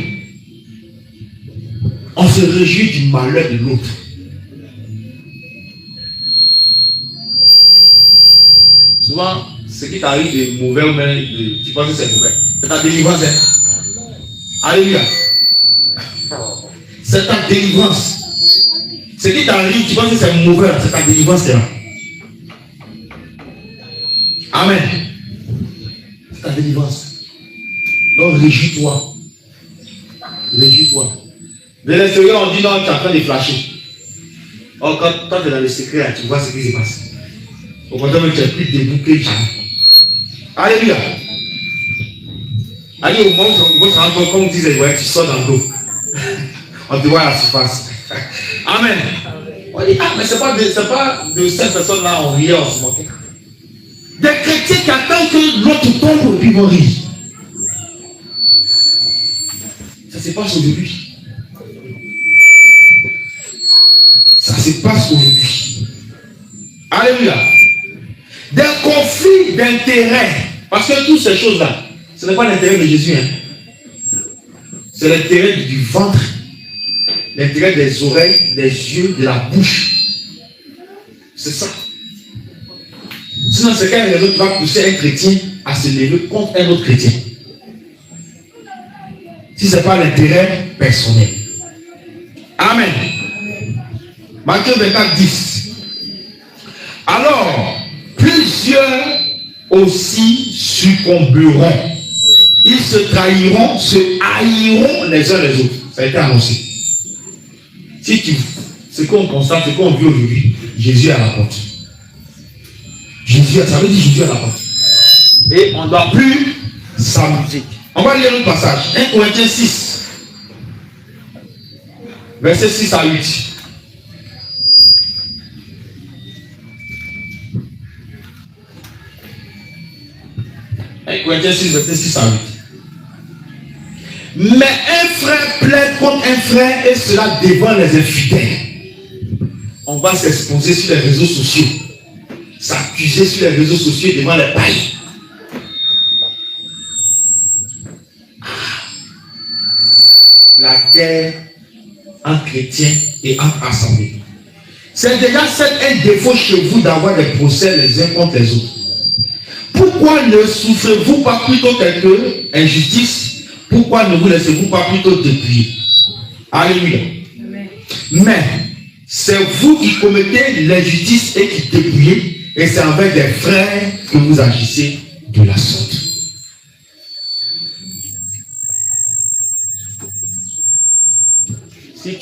On se réjouit du malheur de l'autre. Souvent, ce qui t'arrive de mauvais ou même tu penses que c'est mauvais. C'est ta délivrance. Alléluia. C'est ta délivrance. Ce qui t'arrive, tu penses que c'est mauvais, c'est ta délivrance. Amen. C'est ta délivrance. Donc réjouis-toi. Réjouis-toi. De l'extérieur, on dit non, tu es en train de flasher. Or, quand tu es dans le secret, tu vois ce qui se passe. Au contraire, tu es plus debout que jamais. Alléluia. Allez, au moment où tu rentres, comme on disait, ouais, tu sors dans l'eau. On te voit à la surface. Amen. On dit, ah, mais c'est pas de cette personne-là, on riait, on se moquait. Des chrétiens qui attendent que l'autre tombe et puis vont rire. Ça se passe aujourd'hui. Ça se passe aujourd'hui. Alléluia. Des conflits d'intérêts. Parce que toutes ces choses-là, ce n'est pas l'intérêt de Jésus. Hein. C'est l'intérêt du ventre, l'intérêt des oreilles, des yeux, de la bouche. C'est ça. Sinon, c'est quand les autres va pousser un chrétien à se lever contre un autre chrétien. Si ce n'est pas l'intérêt personnel. Amen. Matthieu 24, 10. Alors, plusieurs aussi succomberont. Ils se trahiront, se haïront les uns les autres. Ça a été annoncé. Ce qu'on constate, ce qu'on vit aujourd'hui, Jésus est à la porte. Ça veut dire Jésus est à la porte. Et on ne doit plus s'amuser. On va lire un passage. 1 Corinthiens 6. Versets 6 à 8. 1 Corinthiens 6, verset 6 à 8. Mais un frère plaide contre un frère et cela devant les infidèles. On va s'exposer sur les réseaux sociaux. S'accuser sur les réseaux sociaux devant les païens. La guerre entre chrétiens et entre assemblées. C'est déjà un défaut chez vous d'avoir des procès les uns contre les autres. Pourquoi ne souffrez-vous pas plutôt quelque injustice? Pourquoi ne vous laissez-vous pas plutôt dépouiller? Alléluia. Mais c'est vous qui commettez l'injustice et qui dépouillez, et c'est avec des frères que vous agissez de la sorte. Si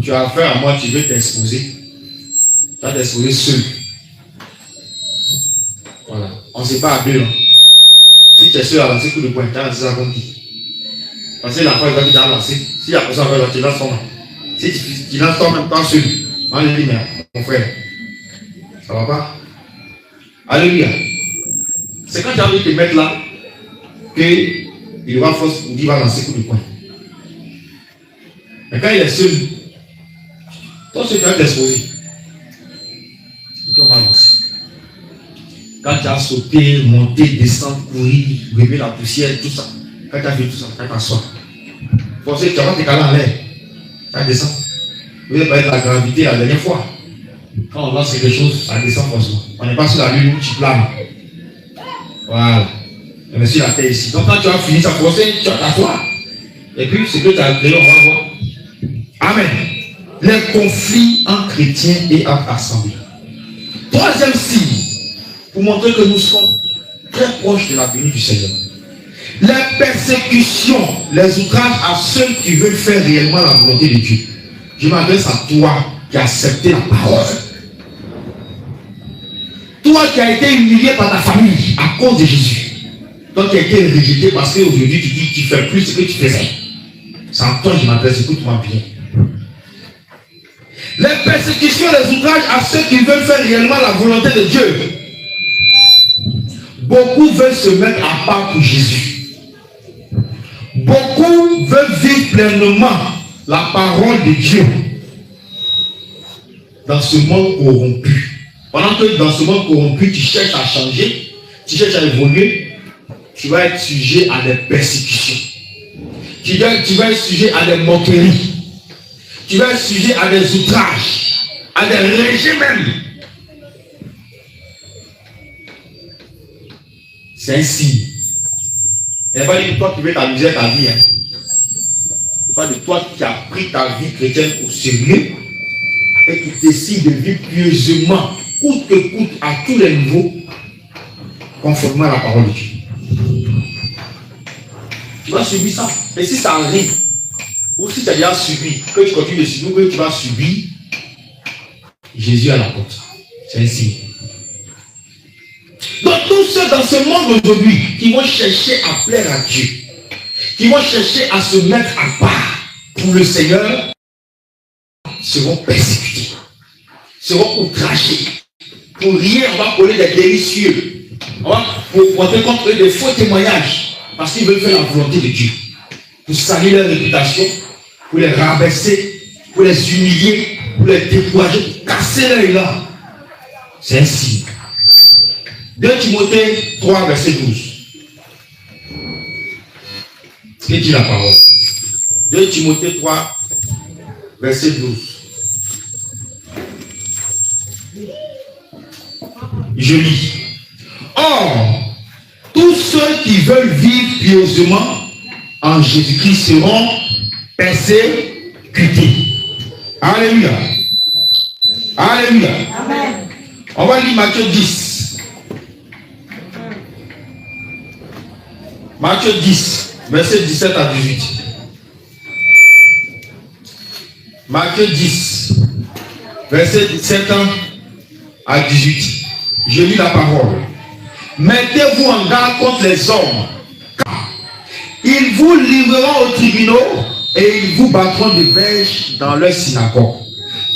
tu as affaire à moi, tu veux t'exposer. Tu vas t'exposer seul. Voilà. On ne sait pas à deux. Hein. Si tu es seul à lancer coup de poing, tu as lancé ça comme qui? Parce que la fois, il va lancer. Si la personne va tu lances ton main. Si tu lances toi même pas seul, on lui dit, mais mon frère, ça va pas? Alléluia. C'est quand tu as envie de te mettre là qu'il va force ou qu'il va lancer coup de poing. Mais quand il est seul, toi, tu vas t'exposer. On va lancer. Quand tu as sauté, monté, descendu, courir, lever la poussière, tout ça. Quand tu as fait tout ça, tu t'assois. Forcément, tu vas te caler en l'air. Ça descend. Vous n'avez pas eu la gravité la dernière fois. Quand on lance quelque chose, ça descend forcément. On n'est pas sur la lune où tu planes. Voilà. Mais sur la terre ici. Donc quand tu as fini ça forcer, tu vas t'asseoir. Et puis, ce que tu as créé, on va voir. Amen. Les conflits entre chrétiens et entre assemblées. Troisième signe, pour montrer que nous sommes très proches de la venue du Seigneur. Les persécutions, les outrages à ceux qui veulent faire réellement la volonté de Dieu. Je m'adresse à toi qui as accepté la parole. Toi qui as été humilié par ta famille à cause de Jésus. Donc tu as été rejeté parce qu'aujourd'hui tu dis que tu fais plus ce que tu faisais. Sans toi, je m'adresse, écoute-moi bien. Les persécutions, les outrages à ceux qui veulent faire réellement la volonté de Dieu. Beaucoup veulent se mettre à part pour Jésus. Beaucoup veulent vivre pleinement la parole de Dieu dans ce monde corrompu. Pendant que dans ce monde corrompu, tu cherches à changer, tu cherches à évoluer, tu vas être sujet à des persécutions. Tu vas être sujet à des moqueries. Tu vas être sujet à des outrages, à des rejets même. C'est un signe. Il n'est pas dit que toi qui veux t'amuser ta vie. Hein. Ce n'est pas de toi qui as pris ta vie chrétienne au sérieux et qui décide de vivre pieusement, coûte que coûte, à tous les niveaux, conformément à la parole de Dieu. Tu vas subir ça. Et si ça arrive, ou si tu as déjà subi, que tu continues de subir, ou que tu vas subir, Jésus à la porte. C'est un signe. Donc tous ceux dans ce monde aujourd'hui qui vont chercher à plaire à Dieu, qui vont chercher à se mettre à part pour le Seigneur, seront persécutés, seront outragés. Pour rien, on va coller des délicieux. On va porter contre eux des faux témoignages parce qu'ils veulent faire la volonté de Dieu. Pour salir leur réputation, pour les rabaisser, pour les humilier, pour les décourager, pour casser leur élan. C'est un signe. 2 Timothée 3, verset 12. Ce que dit la parole. 2 Timothée 3, verset 12. Je lis. Or, tous ceux qui veulent vivre pieusement en Jésus-Christ seront persécutés. Alléluia. Alléluia. Amen. On va lire Matthieu 10. Matthieu 10, verset 17 à 18. Matthieu 10, verset 17 à 18. Je lis la parole. Mettez-vous en garde contre les hommes, car ils vous livreront aux tribunaux et ils vous battront de verges dans leur synagogue.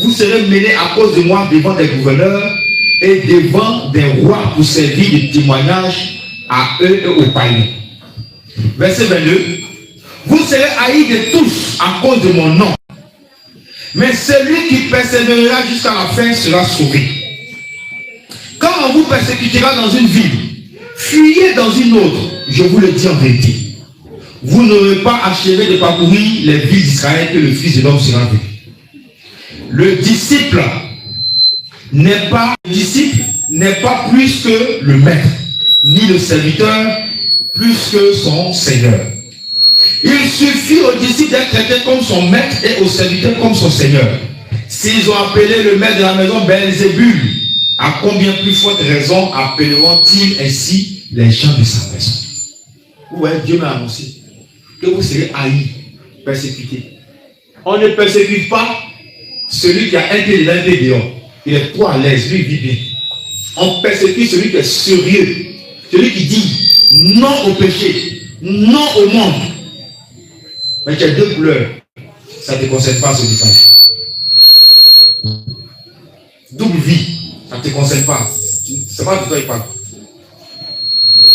Vous serez menés à cause de moi devant des gouverneurs et devant des rois pour servir de témoignage à eux et aux païens. Verset 22. Vous serez haïs de tous à cause de mon nom. Mais celui qui persévérera jusqu'à la fin sera sauvé. Quand on vous persécutera dans une ville, fuyez dans une autre. Je vous le dis en vérité. Vous n'aurez pas achevé de parcourir les villes d'Israël que le Fils de l'homme sera venu. Le disciple n'est pas plus que le maître, ni le serviteur plus que son Seigneur. Il suffit au disciple d'être traité comme son maître et au serviteur comme son Seigneur. S'ils ont appelé le maître de la maison Belzébul, à combien plus forte raison appelleront-ils ainsi les gens de sa maison? Vous voyez, Dieu m'a annoncé que vous serez haïs, persécutés. On ne persécute pas celui qui a un pied dedans, un pied dehors. Il est trop à l'aise, lui il vit bien. On persécute celui qui est sérieux, celui qui dit non au péché, non au monde. Mais tu as deux couleurs. Ça ne te concerne pas ce message. Double vie, ça ne te concerne pas. C'est pas de toi il parle.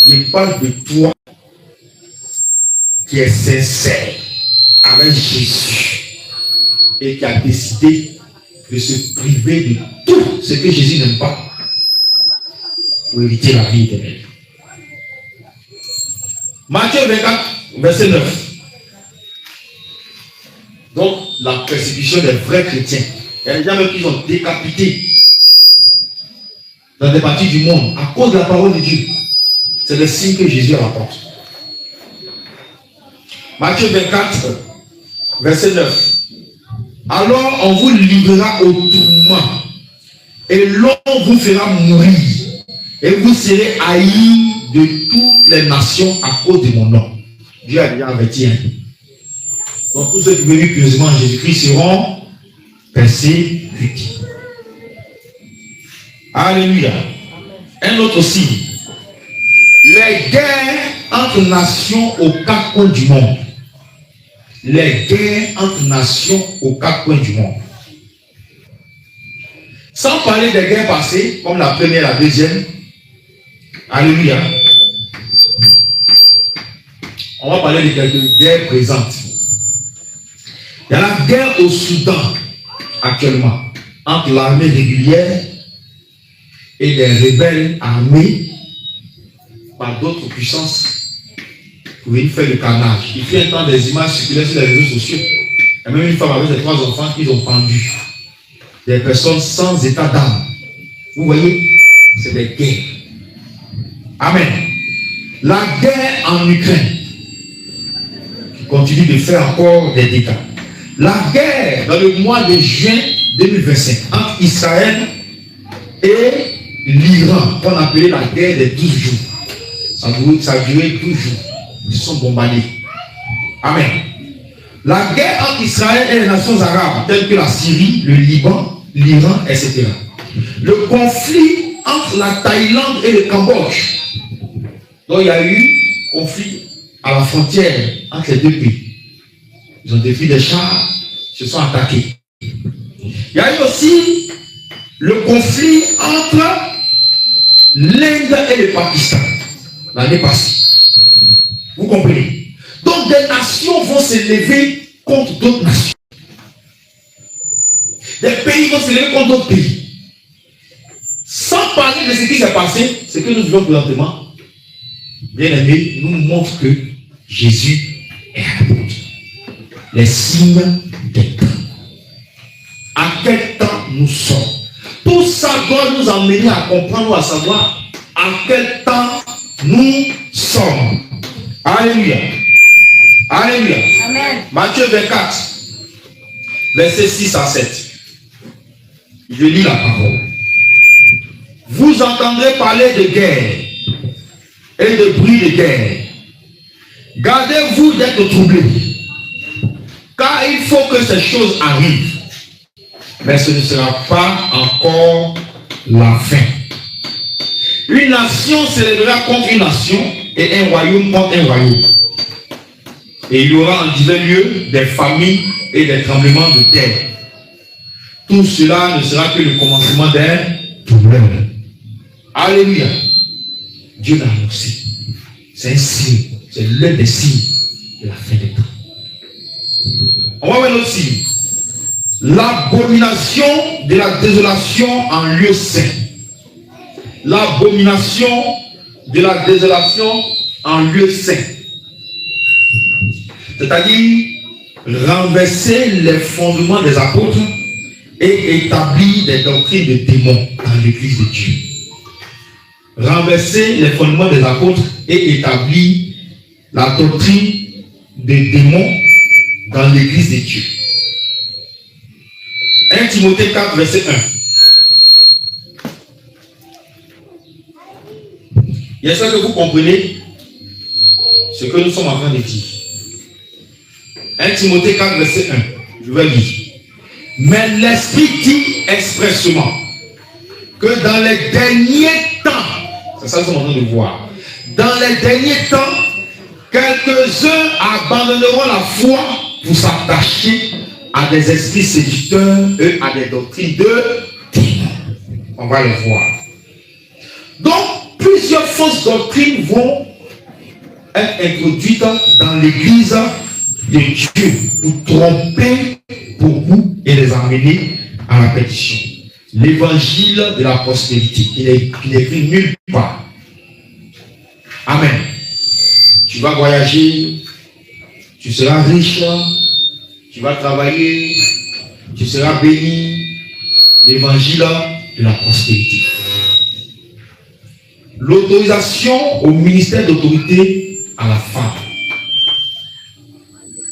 Il parle de toi qui est sincère avec Jésus et qui a décidé de se priver de tout ce que Jésus n'aime pas pour éviter la vie éternelle. Matthieu 24, verset 9. Donc, la persécution des vrais chrétiens. Il y a des gens qui sont décapités dans des parties du monde à cause de la parole de Dieu. C'est le signe que Jésus rapporte. Matthieu 24, verset 9. Alors on vous livrera au tourment et l'on vous fera mourir et vous serez haïs de toutes les nations à cause de mon nom. Dieu a déjà averti. Donc tous ceux qui veulent pieusement en Jésus-Christ seront persécutés. Alléluia. Un autre signe. Les guerres entre nations aux quatre coins du monde. Les guerres entre nations aux quatre coins du monde. Sans parler des guerres passées, comme la première et la deuxième. Alléluia. On va parler de quelques guerres présentes. Il y a la guerre au Soudan actuellement entre l'armée régulière et les rebelles armés par d'autres puissances pour venir faire le carnage. Il fait un temps des images circulaires sur les réseaux sociaux. Il y a même une femme avec ses 3 enfants qu'ils ont pendus. Des personnes sans état d'âme. Vous voyez, c'est des guerres. Amen. La guerre en Ukraine qui continue de faire encore des dégâts. La guerre dans le mois de juin 2025 entre Israël et l'Iran, qu'on appelait la guerre des 12 jours. Ça a duré 12 jours. Ils sont bombardés. Amen. La guerre entre Israël et les nations arabes, telles que la Syrie, le Liban, l'Iran, etc. Le conflit entre la Thaïlande et le Cambodge. Donc il y a eu conflit à la frontière entre les deux pays. Ils ont défait des chars, se sont attaqués. Il y a eu aussi le conflit entre l'Inde et le Pakistan l'année passée. Vous comprenez? Donc des nations vont se lever contre d'autres nations. Des pays vont se lever contre d'autres pays. Sans parler de ce qui s'est passé, ce que nous vivons présentement, bien aimé, nous montre que Jésus est à la porte. Les signes des temps. À quel temps nous sommes? Tout ça doit nous amener à comprendre, à savoir à quel temps nous sommes. Alléluia. Alléluia. Amen. Matthieu 24, versets 6 à 7. Je lis la parole. Vous entendrez parler de guerre et de bruit de guerre. Gardez-vous d'être troublés, car il faut que ces choses arrivent. Mais ce ne sera pas encore la fin. Une nation s'élèvera contre une nation et un royaume contre un royaume. Et il y aura en divers lieux des famines et des tremblements de terre. Tout cela ne sera que le commencement d'un problème. Alléluia. Dieu l'a annoncé. C'est un signe. C'est l'un des signes de la fin des temps. On va voir l'autre signe. L'abomination de la désolation en lieu saint. L'abomination de la désolation en lieu saint. C'est-à-dire renverser les fondements des apôtres et établir des doctrines de démons dans l'église de Dieu. Renverser les fondements des apôtres et établir la doctrine des démons dans l'église de Dieu. 1 Timothée 4, verset 1. J'espère que vous comprenez ce que nous sommes en train de dire. 1 Timothée 4, verset 1. Je vais lire. Mais l'Esprit dit expressément que dans les derniers temps, c'est ça que nous sommes en train de voir, dans les derniers temps, quelques-uns abandonneront la foi pour s'attacher à des esprits séducteurs et à des doctrines de démons. On va les voir. Donc, plusieurs fausses doctrines vont être introduites dans l'église de Dieu pour tromper beaucoup et les amener à la perdition. L'évangile de la prospérité, qui n'est écrit nulle part. Amen. Tu vas voyager, tu seras riche, tu vas travailler, tu seras béni. L'évangile de la prospérité. L'autorisation au ministère d'autorité à la femme.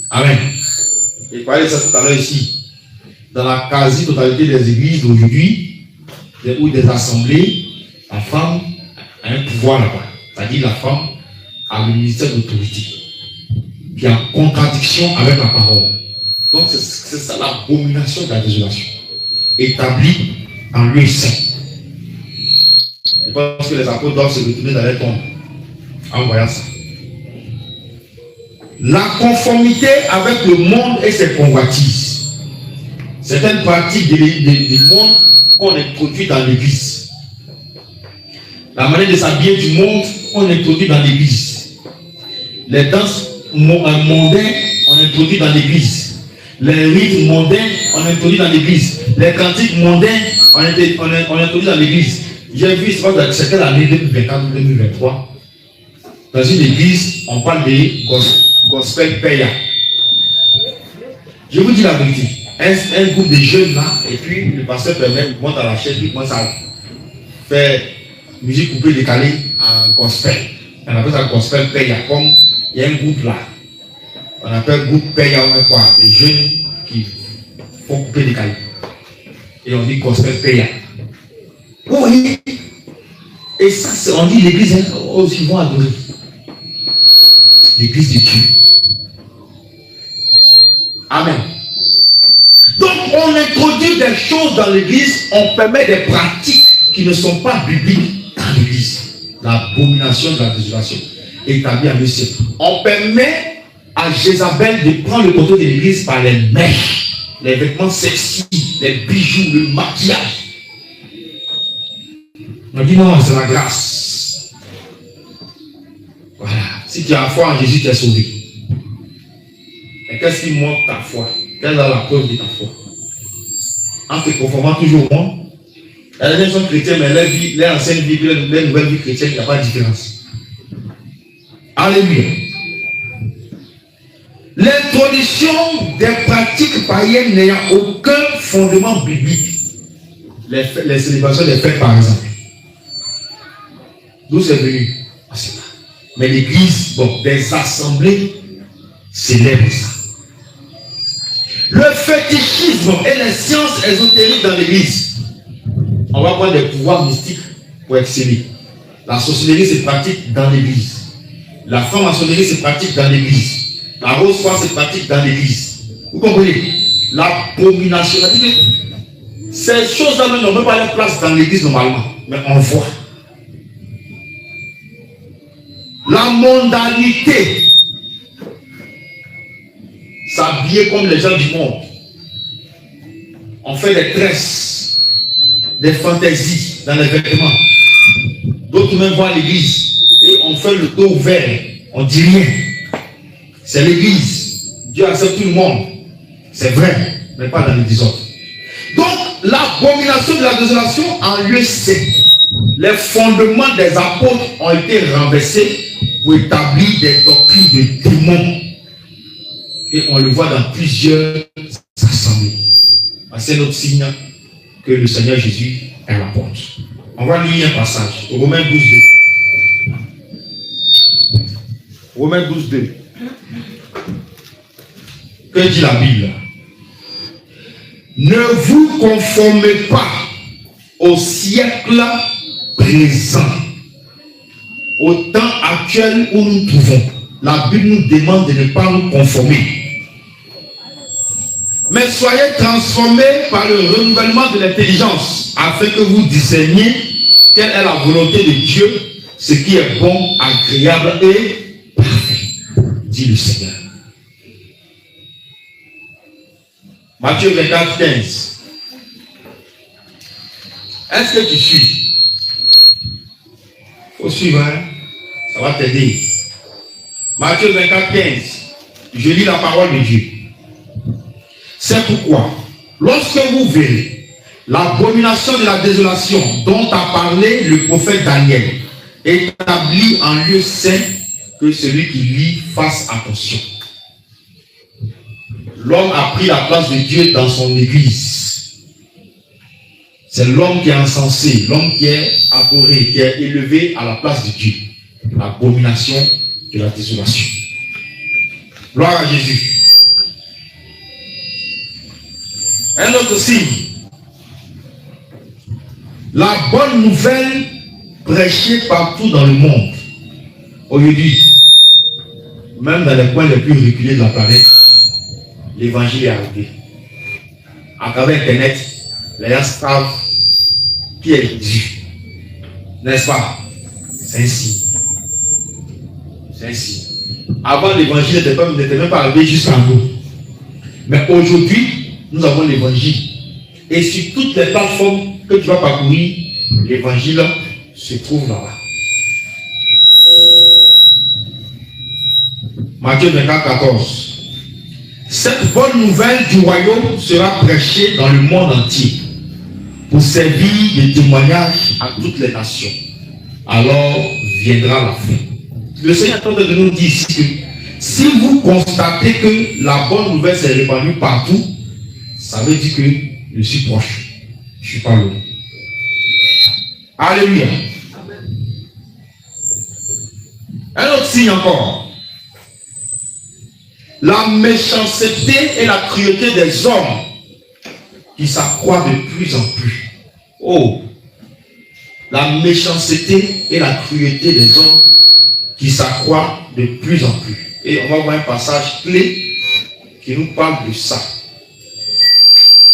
Amen. J'ai parlé de ça tout à l'heure ici. Dans la quasi-totalité des églises d'aujourd'hui, ou des assemblées, la femme a un pouvoir là-bas. C'est-à-dire la femme a le ministère d'autorité qui est en contradiction avec la parole. Donc c'est ça l'abomination de la désolation établie en lieu saint. Je pense que les apôtres doivent se retourner dans les tombes en voyant ça. La conformité avec le monde et ses convoitises. Certaines pratiques du monde qu'on introduit dans l'église. La manière de s'habiller du monde, on introduit dans l'église. Les danses mondaines, on introduit dans l'église. Les rites mondains, on introduit dans l'église. Les cantiques mondains, on introduit dans l'église. J'ai vu, c'est quelle année 2024-2023. Dans une église, on parle de gospel paya. Je vous dis la vérité. Un groupe de jeunes là, et puis le pasteur permet, il monte à la chaise, puis il commence à faire musique coupée décalée en gospel. On appelle ça gospel paya. Comme il y a un groupe là, on appelle groupe paya, on met quoi? Des jeunes qui font couper décalée. Et on dit gospel paya. Oh oui. Et ça, on dit l'église, ils vont adorer. L'église de Dieu. Amen. Donc, on introduit des choses dans l'église, on permet des pratiques qui ne sont pas bibliques dans l'église. L'abomination de la désolation établie en Dieu. On permet à Jézabel de prendre le contrôle de l'église par les mèches, les vêtements sexy, les bijoux, le maquillage. On dit non, c'est la grâce. Voilà. Si tu as foi en Jésus, tu es sauvé. Et qu'est-ce qui montre ta foi? Quelle est la preuve de ta foi? En te conformant toujours au monde. Les gens sont chrétiens, mais leur ancienne vie, leur nouvelle vie chrétienne, il n'y a pas de différence. Alléluia. L'introduction des pratiques païennes n'ayant aucun fondement biblique. Les célébrations des fêtes, par exemple. D'où c'est venu? Mais l'église, des assemblées célèbrent ça. Le fétichisme et les sciences ésotériques dans l'église. On va prendre des pouvoirs mystiques pour exceller. La sorcellerie se pratique dans l'église. La franc-maçonnerie se pratique dans l'église. La rose foire se pratique dans l'église. Vous comprenez? L'abomination. Ces choses-là n'ont même pas leur place dans l'église normalement. Mais on voit. La mondanité. S'habiller comme les gens du monde. On fait des tresses, des fantaisies dans les vêtements. D'autres même vont à l'église et on fait le dos ouvert. On dit rien. C'est l'église. Dieu accepte tout le monde. C'est vrai, mais pas dans les désordres. Donc, l'abomination de la désolation en lieu saint. Les fondements des apôtres ont été renversés pour établir des doctrines de démons. Et on le voit dans plusieurs assemblées. C'est notre signe que le Seigneur Jésus est à la porte. On va lire un passage. Romains 12, 2. Romains 12, 2. Que dit la Bible? Ne vous conformez pas au siècle présent, au temps actuel où nous nous trouvons. La Bible nous demande de ne pas nous conformer. Mais soyez transformés par le renouvellement de l'intelligence, afin que vous discerniez quelle est la volonté de Dieu, ce qui est bon, agréable et parfait, dit le Seigneur. Matthieu 24, 15. Est-ce que tu suis? Il faut suivre, hein? Ça va t'aider. Matthieu 24, 15. Je lis la parole de Dieu. C'est pourquoi, lorsque vous verrez l'abomination de la désolation dont a parlé le prophète Daniel, établi en lieu saint, que celui qui lit fasse attention. L'homme a pris la place de Dieu dans son église. C'est l'homme qui est encensé, l'homme qui est adoré, qui est élevé à la place de Dieu. L'abomination de la désolation. Gloire à Jésus. Un autre signe. La bonne nouvelle prêchée partout dans le monde. Aujourd'hui, même dans les coins les plus reculés de la planète, l'évangile est arrivé. À travers Internet, les gens savent qui est Jésus. N'est-ce pas? C'est ainsi. C'est ainsi. Avant, l'évangile n'était même pas arrivé jusqu'à nous. Mais aujourd'hui, nous avons l'évangile. Et sur toutes les plateformes que tu vas parcourir, l'évangile se trouve là-bas. Matthieu 24, 14. Cette bonne nouvelle du royaume sera prêchée dans le monde entier pour servir de témoignage à toutes les nations. Alors viendra la fin. Le Seigneur est en train de nous dire ici que si vous constatez que la bonne nouvelle s'est répandue partout, ça veut dire que je suis proche. Je ne suis pas loin. Alléluia. Un autre signe encore. La méchanceté et la cruauté des hommes qui s'accroît de plus en plus. Oh! La méchanceté et la cruauté des hommes qui s'accroît de plus en plus. Et on va voir un passage clé qui nous parle de ça.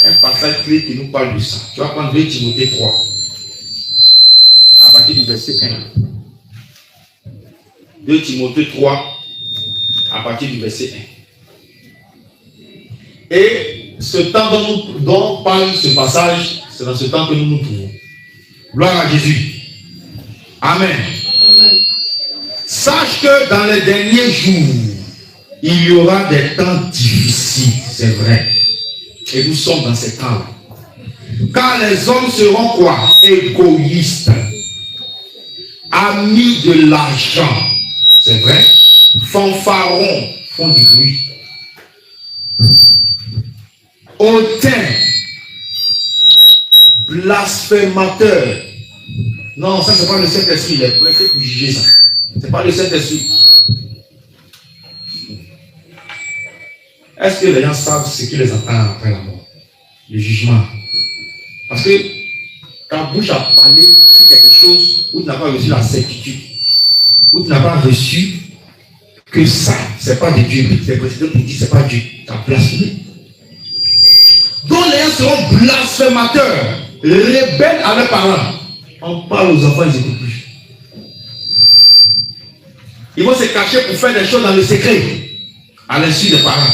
Un passage clé qui nous parle de ça. Tu vas prendre 2 Timothée 3. À partir du verset 1. 2 Timothée 3. À partir du verset 1. Et ce temps dont parle ce passage, c'est dans ce temps que nous nous trouvons. Gloire à Jésus. Amen. Sache que dans les derniers jours, il y aura des temps difficiles, c'est vrai. Et nous sommes dans ces temps-là. Car les hommes seront quoi? Égoïstes. Amis de l'argent, c'est vrai. Fanfarons, font du bruit. Hautains, blasphémateurs. Non, ça c'est pas le Saint-Esprit, il est prêté pour juger ça. C'est pas le Saint-Esprit. Est-ce que les gens savent ce qui les attend après la mort? Le jugement. Parce que ta bouche a parlé sur quelque chose où tu n'as pas reçu la certitude, où tu n'as pas reçu que ça, c'est pas de Dieu, c'est précédé pour dire c'est pas Dieu, tu as blasphémé. Donc les gens seront blasphémateurs, rebelles à leurs parents. On parle aux enfants, ils n'écoutent plus. Ils vont se cacher pour faire des choses dans le secret, à l'insu des parents.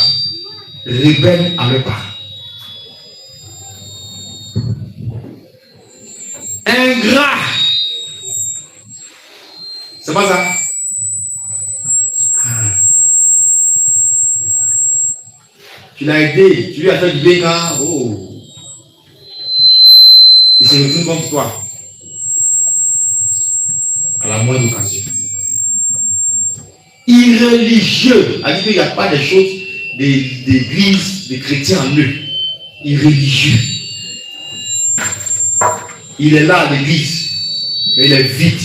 Rebelles à leurs parents. Ingrat. C'est pas ça? Tu l'as aidé, tu lui as fait du bien. Oh. Il se retourne contre toi. À la moindre occasion. Irréligieux. A dit qu'il n'y a pas de choses d'église, de chrétiens en eux. Irréligieux. Il est là à l'église, mais il est vide.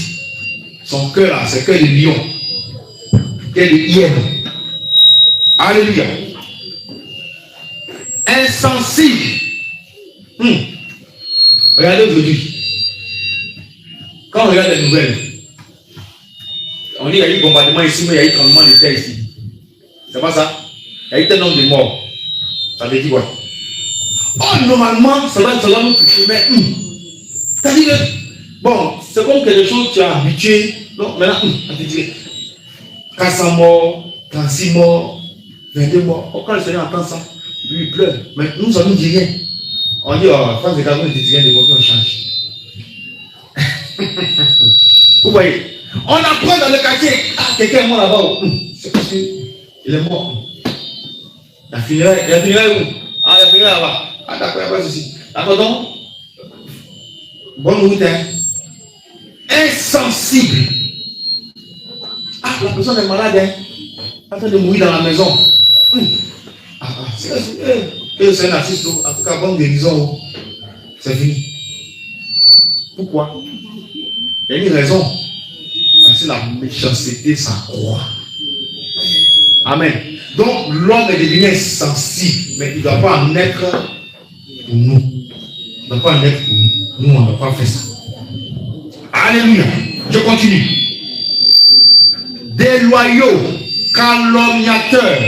Son cœur là, c'est cœur de lion. Cœur de hyène. Alléluia. Insensible. Regardez aujourd'hui. Quand on regarde les nouvelles, on dit qu'il y a eu bombardement ici, mais il y a eu tremblement de terre ici. C'est pas ça? Il y a eu un nombre de morts. Ça veut dire quoi? Oh, normalement, ça va nous toucher, mais c'est-à-dire que, bon, c'est comme quelque chose que tu as habitué. Donc maintenant, on te dit 400 morts, 36 morts, 22 morts. Oh, quand le Seigneur entend ça, lui il pleure. Mais nous, ça ne nous dit rien. On dit, oh, France de Cameroun, il ne dit rien, de quoi on change. Vous voyez, on apprend dans le quartier, ah, quelqu'un est mort là-bas. C'est parce qu'il est mort. La funéraille où? Ah, la funéraille là-bas. Ah, d'accord, il n'y a pas de souci. D'accord, donc, bonne route, hein. Insensible. Ah, la personne est malade, hein. En train de mourir dans la maison. C'est un artiste, en tout cas, bonne guérison. C'est fini. Pourquoi? Il y a une raison. Parce que la méchanceté s'accroît. Amen. Donc, l'homme est devenu insensible, mais il ne doit pas en être pour nous. Il ne doit pas en être pour nous. Nous, on ne doit pas faire ça. Alléluia. Je continue. Déloyaux, calomniateurs,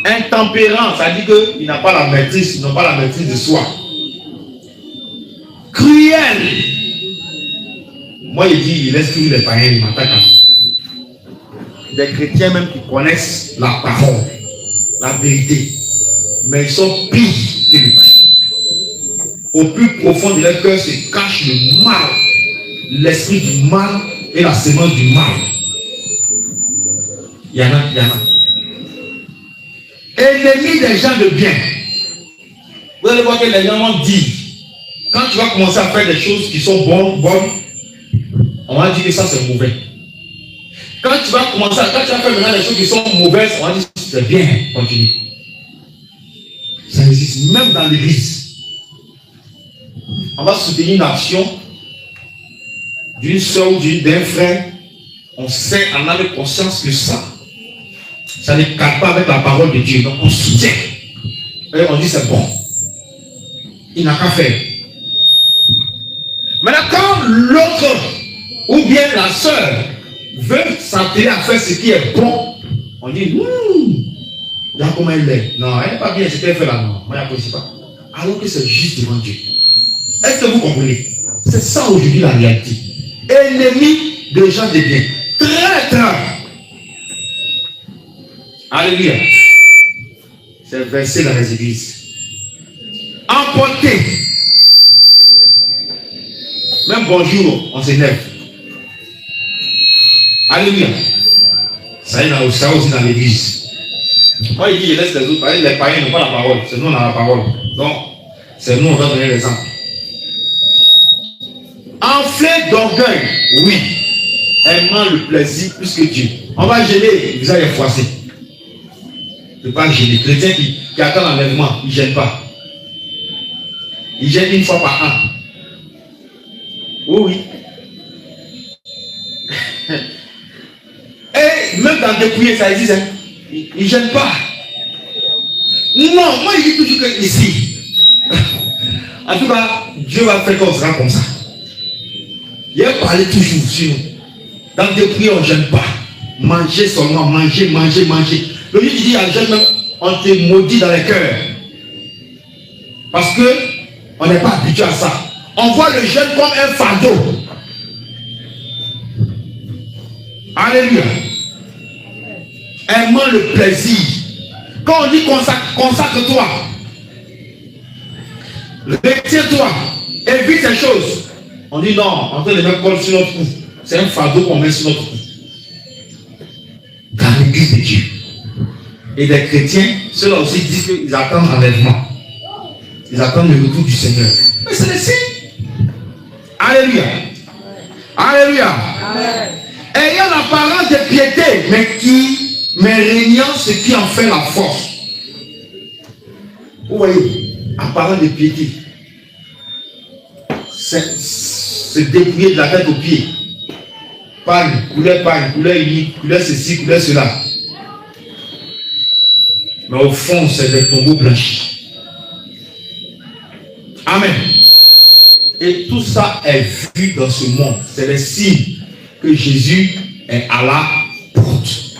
intempérants, ça dit qu'il n'a pas la maîtrise, ils n'ont pas la maîtrise de soi. Cruel. Moi, il dit, il laisse toujours les païens, il m'attaque à moi. des chrétiens même qui connaissent la parole, la vérité, mais ils sont pires que le vrai. Au plus profond de leur cœur se cache le mal, l'esprit du mal et la semence du mal. Il y en a. Ennemis des gens de bien. Vous allez voir que les gens disent, quand tu vas commencer à faire des choses qui sont bonnes, on va dire que ça c'est mauvais. Quand tu vas faire maintenant des choses qui sont mauvaises, on va dire que c'est bien, continue. Ça existe même dans l'église. On va soutenir une action d'une soeur ou d'un frère. On sait en âme et conscience que ça ne cadre pas avec la parole de Dieu. Donc on soutient. Et on dit c'est bon. Il n'a qu'à faire. Maintenant, quand l'autre ou bien la soeur veut s'atteler à faire ce qui est bon, on dit regarde comment elle est. Non, elle n'est pas bien, c'était fait là. Non, moi je ne connais pas. Alors que c'est juste devant Dieu. Est-ce que vous comprenez? C'est ça aujourd'hui la réalité. Ennemi de gens de bien. Traître. Alléluia. C'est versé dans les églises. Emporté. Même bonjour, on s'énerve. Alléluia. Ça y est aussi dans l'église. Moi, il dit, je laisse les autres. Les païens n'ont pas la parole. C'est nous, on a la parole. Donc, c'est nous, on va donner l'exemple. Enflé d'orgueil, oui. Aimant le plaisir plus que Dieu. On va gêner, vous allez froisser. Il ne faut pas gêner. Les chrétiens qui attendent l'enlèvement, ils ne gênent pas. Ils gênent une fois par an. Oui. Et même dans des prières, ça existe. Hein? Ils ne gênent pas. Non, moi je dis toujours que ici. En tout cas, Dieu va faire qu'on sera comme ça. Il a parlé toujours sur nous. Dans des prières, on ne gêne pas. Manger seulement, manger. Le Dieu dit à jeune, on te maudit dans les cœurs. Parce que on n'est pas habitué à ça. On voit le jeûne comme un fardeau. Alléluia. Aimant le plaisir. Quand on dit consacre-toi, retiens-toi, évite ces choses. On dit non, on fait les mêmes cols sur notre cou. C'est un fardeau qu'on met sur notre cou. Dans l'église de Dieu. Et les chrétiens, ceux-là aussi disent qu'ils attendent l'enlèvement. Ils attendent le retour du Seigneur. Mais c'est le signe. Alléluia. Alléluia. Amen. Ayant l'apparence de piété, mais régnant ce qui en fait la force. Vous voyez, apparence de piété. C'est se dépouiller de la tête aux pieds. Pagne, couleur unique, couleur ceci, couleur cela. Mais au fond, c'est des tombeaux blanchis. Amen. Et tout ça est vu dans ce monde. C'est le signe que Jésus est à la porte.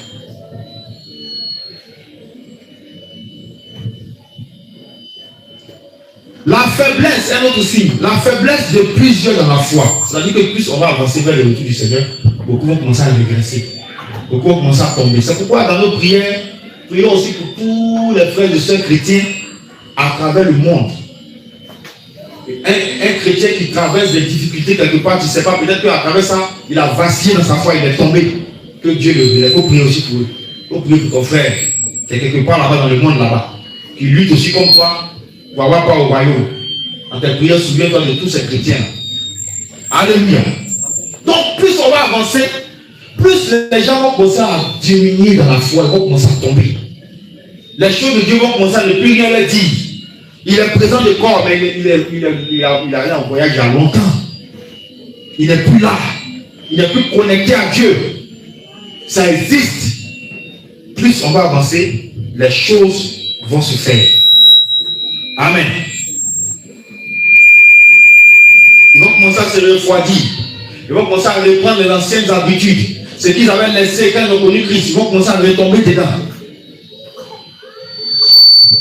La faiblesse est un autre signe. La faiblesse de plusieurs dans la foi. C'est-à-dire que plus on va avancer vers le retour du Seigneur, beaucoup vont commencer à régresser. Beaucoup vont commencer à tomber. C'est pourquoi dans nos prières, prions aussi pour tous les frères et sœurs chrétiens à travers le monde. Un chrétien qui traverse des difficultés quelque part, tu ne sais pas, peut-être qu'à travers ça, il a vacillé dans sa foi, il est tombé. Que Dieu le bénisse. Il faut prier aussi pour eux. Il faut prier pour ton frère qui est quelque part là-bas dans le monde là-bas, qui lutte aussi comme toi pour avoir pas au royaume. En tes prières, souviens-toi de tous ces chrétiens. Alléluia. Donc, plus on va avancer, plus les gens vont commencer à diminuer dans la foi, ils vont commencer à tomber. Les choses de Dieu vont commencer à ne plus rien leur dire. Il est présent de corps, mais il a allé en voyage il y a longtemps. Il n'est plus là. Il n'est plus connecté à Dieu. Ça existe. Plus on va avancer, les choses vont se faire. Amen. Ils vont commencer à se refroidir. Ils vont commencer à reprendre les anciennes habitudes. Ce qu'ils avaient laissé quand ils ont connu Christ, ils vont commencer à retomber dedans.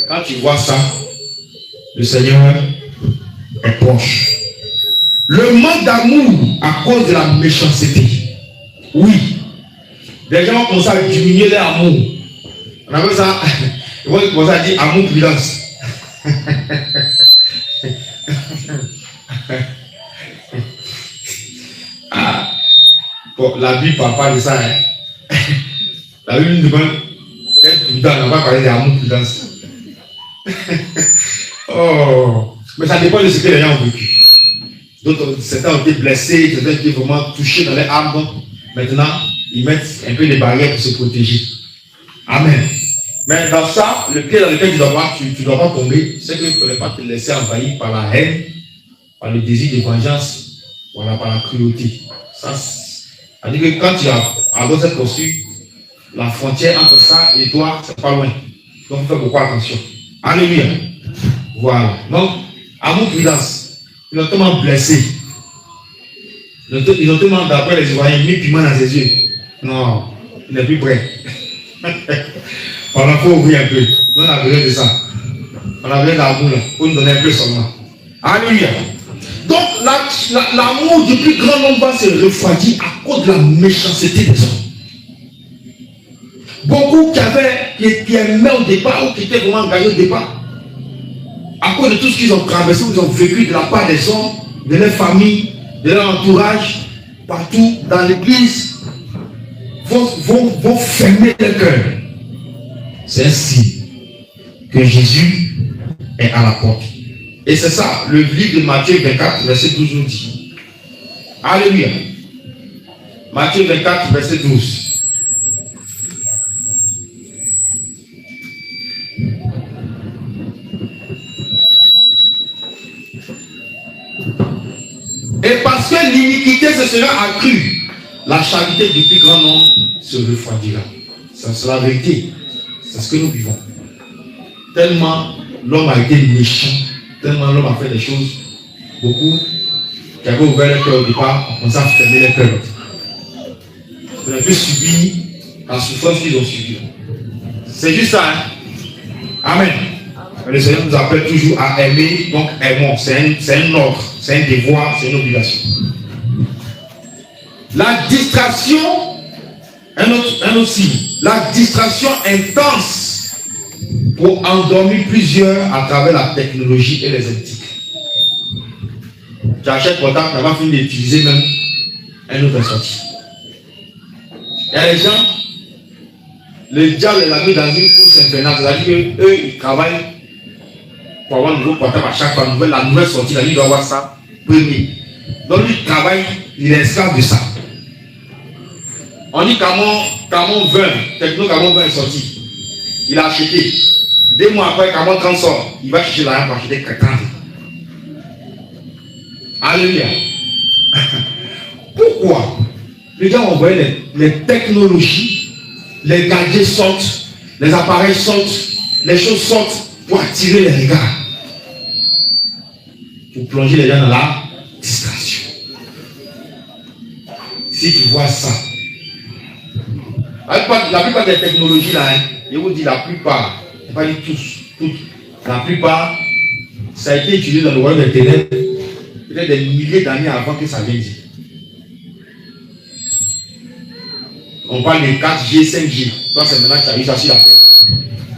Quand tu vois ça, le Seigneur est proche. Le manque d'amour à cause de la méchanceté. Oui. Des gens vont commencer à diminuer leur amour. On appelle ça, ils vont commencer à dire amour prudence. Ah, bon, la Bible ne parle pas de ça. Hein. La Bible nous demande d'être prudent, on va parler d'amour prudence. Oh, mais ça dépend de ce que les gens ont vécu. D'autres, certains ont été blessés, certains ont été vraiment touchés dans les âmes. Donc, maintenant, ils mettent un peu des barrières pour se protéger. Amen. Mais dans ça, le pied dans lequel tu ne dois pas tomber, c'est que tu ne pourrais pas te laisser envahir par la haine, par le désir de vengeance, voilà, par la cruauté. Ça, c'est-à-dire que quand tu as cette posture, la frontière entre ça et toi, c'est pas loin. Donc, fais beaucoup attention. Alléluia. Voilà. Donc, amour prudence. Ils ont tellement blessé. Ils ont tellement, d'après les Ivoiriens, mis piment dans ses yeux. Non, il n'est plus prêt. On a faut ouvrir un peu. Nous, on a besoin de ça. On a besoin d'amour pour nous donner un peu seulement. Alléluia. Donc, l'amour du plus grand nombre va se refroidir à cause de la méchanceté des hommes. Beaucoup qui aimaient au départ ou qui étaient vraiment engagés au départ, à cause de tout ce qu'ils ont traversé, qu'ils ont vécu de la part des hommes, de leur famille, de leur entourage, partout dans l'église, vont fermer leur cœur. C'est ainsi que Jésus est à la porte. Et c'est ça, le livre de Matthieu 24, verset 12 nous dit. Alléluia. Matthieu 24, verset 12. Et parce que l'iniquité se sera accrue, la charité du plus grand nombre se refroidira. C'est la vérité. C'est ce que nous vivons. Tellement l'homme a été méchant, tellement l'homme a fait des choses, beaucoup qui avaient ouvert le cœur au départ, ont commencé à fermer les cœurs. Ils ont fait subir la souffrance qu'ils ont subie. C'est juste ça. Hein? Amen. Le Seigneur nous appelle toujours à aimer, donc aimons. C'est un ordre, c'est un devoir, c'est une obligation. La distraction, un autre signe, la distraction intense pour endormir plusieurs à travers la technologie et les éthiques. Tu achètes ton temps, tu vas finir d'utiliser même un autre sortie. Il y a des gens, le diable l'a mis dans une course infernale, c'est-à-dire qu'eux, ils travaillent pour avoir un nouveau portable à chaque fois, la nouvelle sortie, il doit avoir ça premier. Donc lui, il travaille, il est esclave de ça. On dit Camon 20, Techno Camon 20 est sorti. Il a acheté. 2 mois après, Camon 30 sort. Il va chercher l'argent pour acheter 30. Alléluia. Pourquoi les gens ont envoyé les technologies, les gadgets sortent, les appareils sortent, les choses sortent pour attirer les regards. Pour plonger les gens dans la distraction. Si tu vois ça, la plupart des technologies là, hein, je vous dis la plupart, je ne vais pas dire tous, toutes, la plupart, ça a été utilisé dans le royaume des ténèbres peut-être des milliers d'années avant que ça vienne dire. On parle de 4G, 5G. Toi, c'est maintenant que tu as eu ça sur la terre.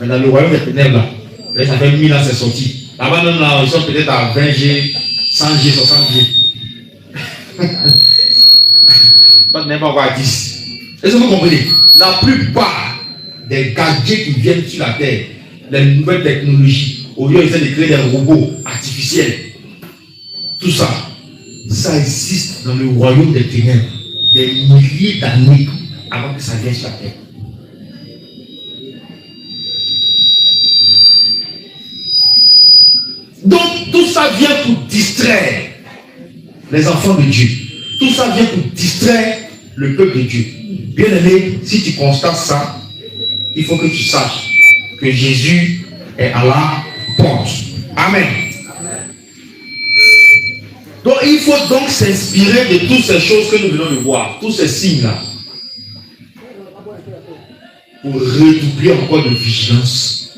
Mais dans le royaume des ténèbres là, ça fait 1000 ans c'est sorti. Là-bas, même là, ils sont peut-être à 20G, 100G, 60G. Pas même pas encore à 10. Est-ce que vous comprenez? La plupart des gadgets qui viennent sur la terre, les nouvelles technologies, au lieu d'essayer de créer des robots artificiels, tout ça, ça existe dans le royaume des ténèbres, des milliers d'années avant que ça vienne sur la terre. Donc, tout ça vient pour distraire les enfants de Dieu. Tout ça vient pour distraire le peuple de Dieu. Bien aimé, si tu constates ça, il faut que tu saches que Jésus est à la porte. Amen. Donc, il faut donc s'inspirer de toutes ces choses que nous venons de voir, tous ces signes-là, pour redoubler encore de vigilance,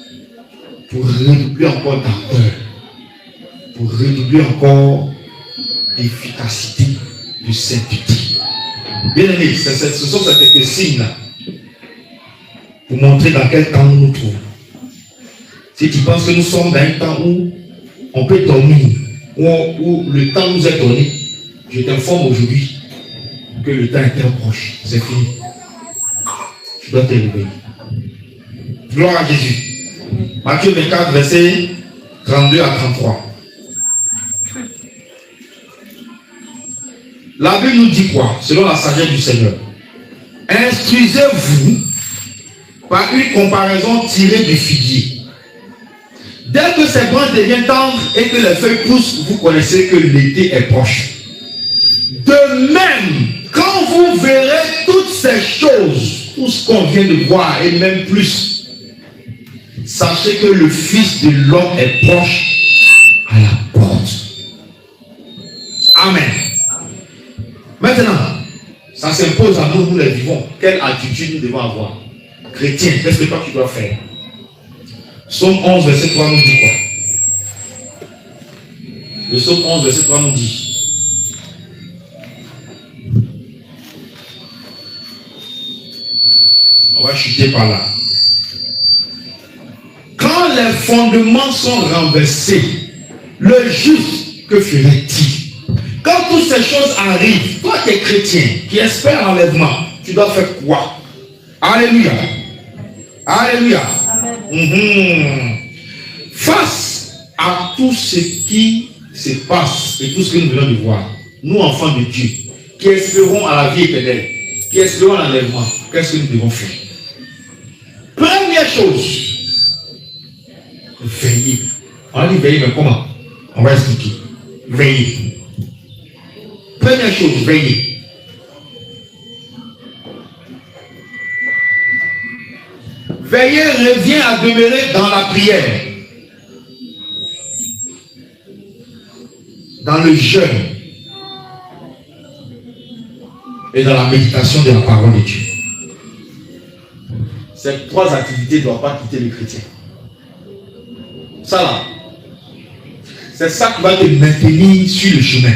pour redoubler encore d'ardeur, pour redoubler encore d'efficacité, de sainteté. Bien aimé, ce sont ces quelques signes-là pour montrer dans quel temps nous nous trouvons. Si tu penses que nous sommes dans un temps où on peut dormir, où le temps nous est donné, je t'informe aujourd'hui que le temps est très proche. C'est fini. Tu dois te réveiller. Gloire à Jésus. Matthieu 24, versets 32 à 33. La Bible nous dit quoi? Selon la sagesse du Seigneur. Instruisez-vous par une comparaison tirée du figuier. Dès que ces branches deviennent tendres et que les feuilles poussent, vous connaissez que l'été est proche. De même, quand vous verrez toutes ces choses, tout ce qu'on vient de voir et même plus, sachez que le Fils de l'homme est proche à la porte. Amen. Maintenant, ça s'impose à nous, nous les vivons. Quelle attitude nous devons avoir? Chrétien, qu'est-ce que toi tu dois faire? Psaume 11, verset 3 nous dit quoi? Le psaume 11, verset 3 nous dit: on va chuter par là. Quand les fondements sont renversés, le juste, que ferait-il? Quand toutes ces choses arrivent, toi qui es chrétien, qui espère l'enlèvement, tu dois faire quoi? Alléluia. Alléluia. Face à tout ce qui se passe et tout ce que nous venons de voir, nous enfants de Dieu, qui espérons à la vie éternelle, qui espérons à l'enlèvement, qu'est-ce que nous devons faire? Première chose, veiller. On dit veiller, mais comment? On va expliquer. Veiller. Première chose, veiller. Veiller revient à demeurer dans la prière, dans le jeûne et dans la méditation de la parole de Dieu. Ces trois activités ne doivent pas quitter le chrétien. Ça là, c'est ça qui va te maintenir sur le chemin.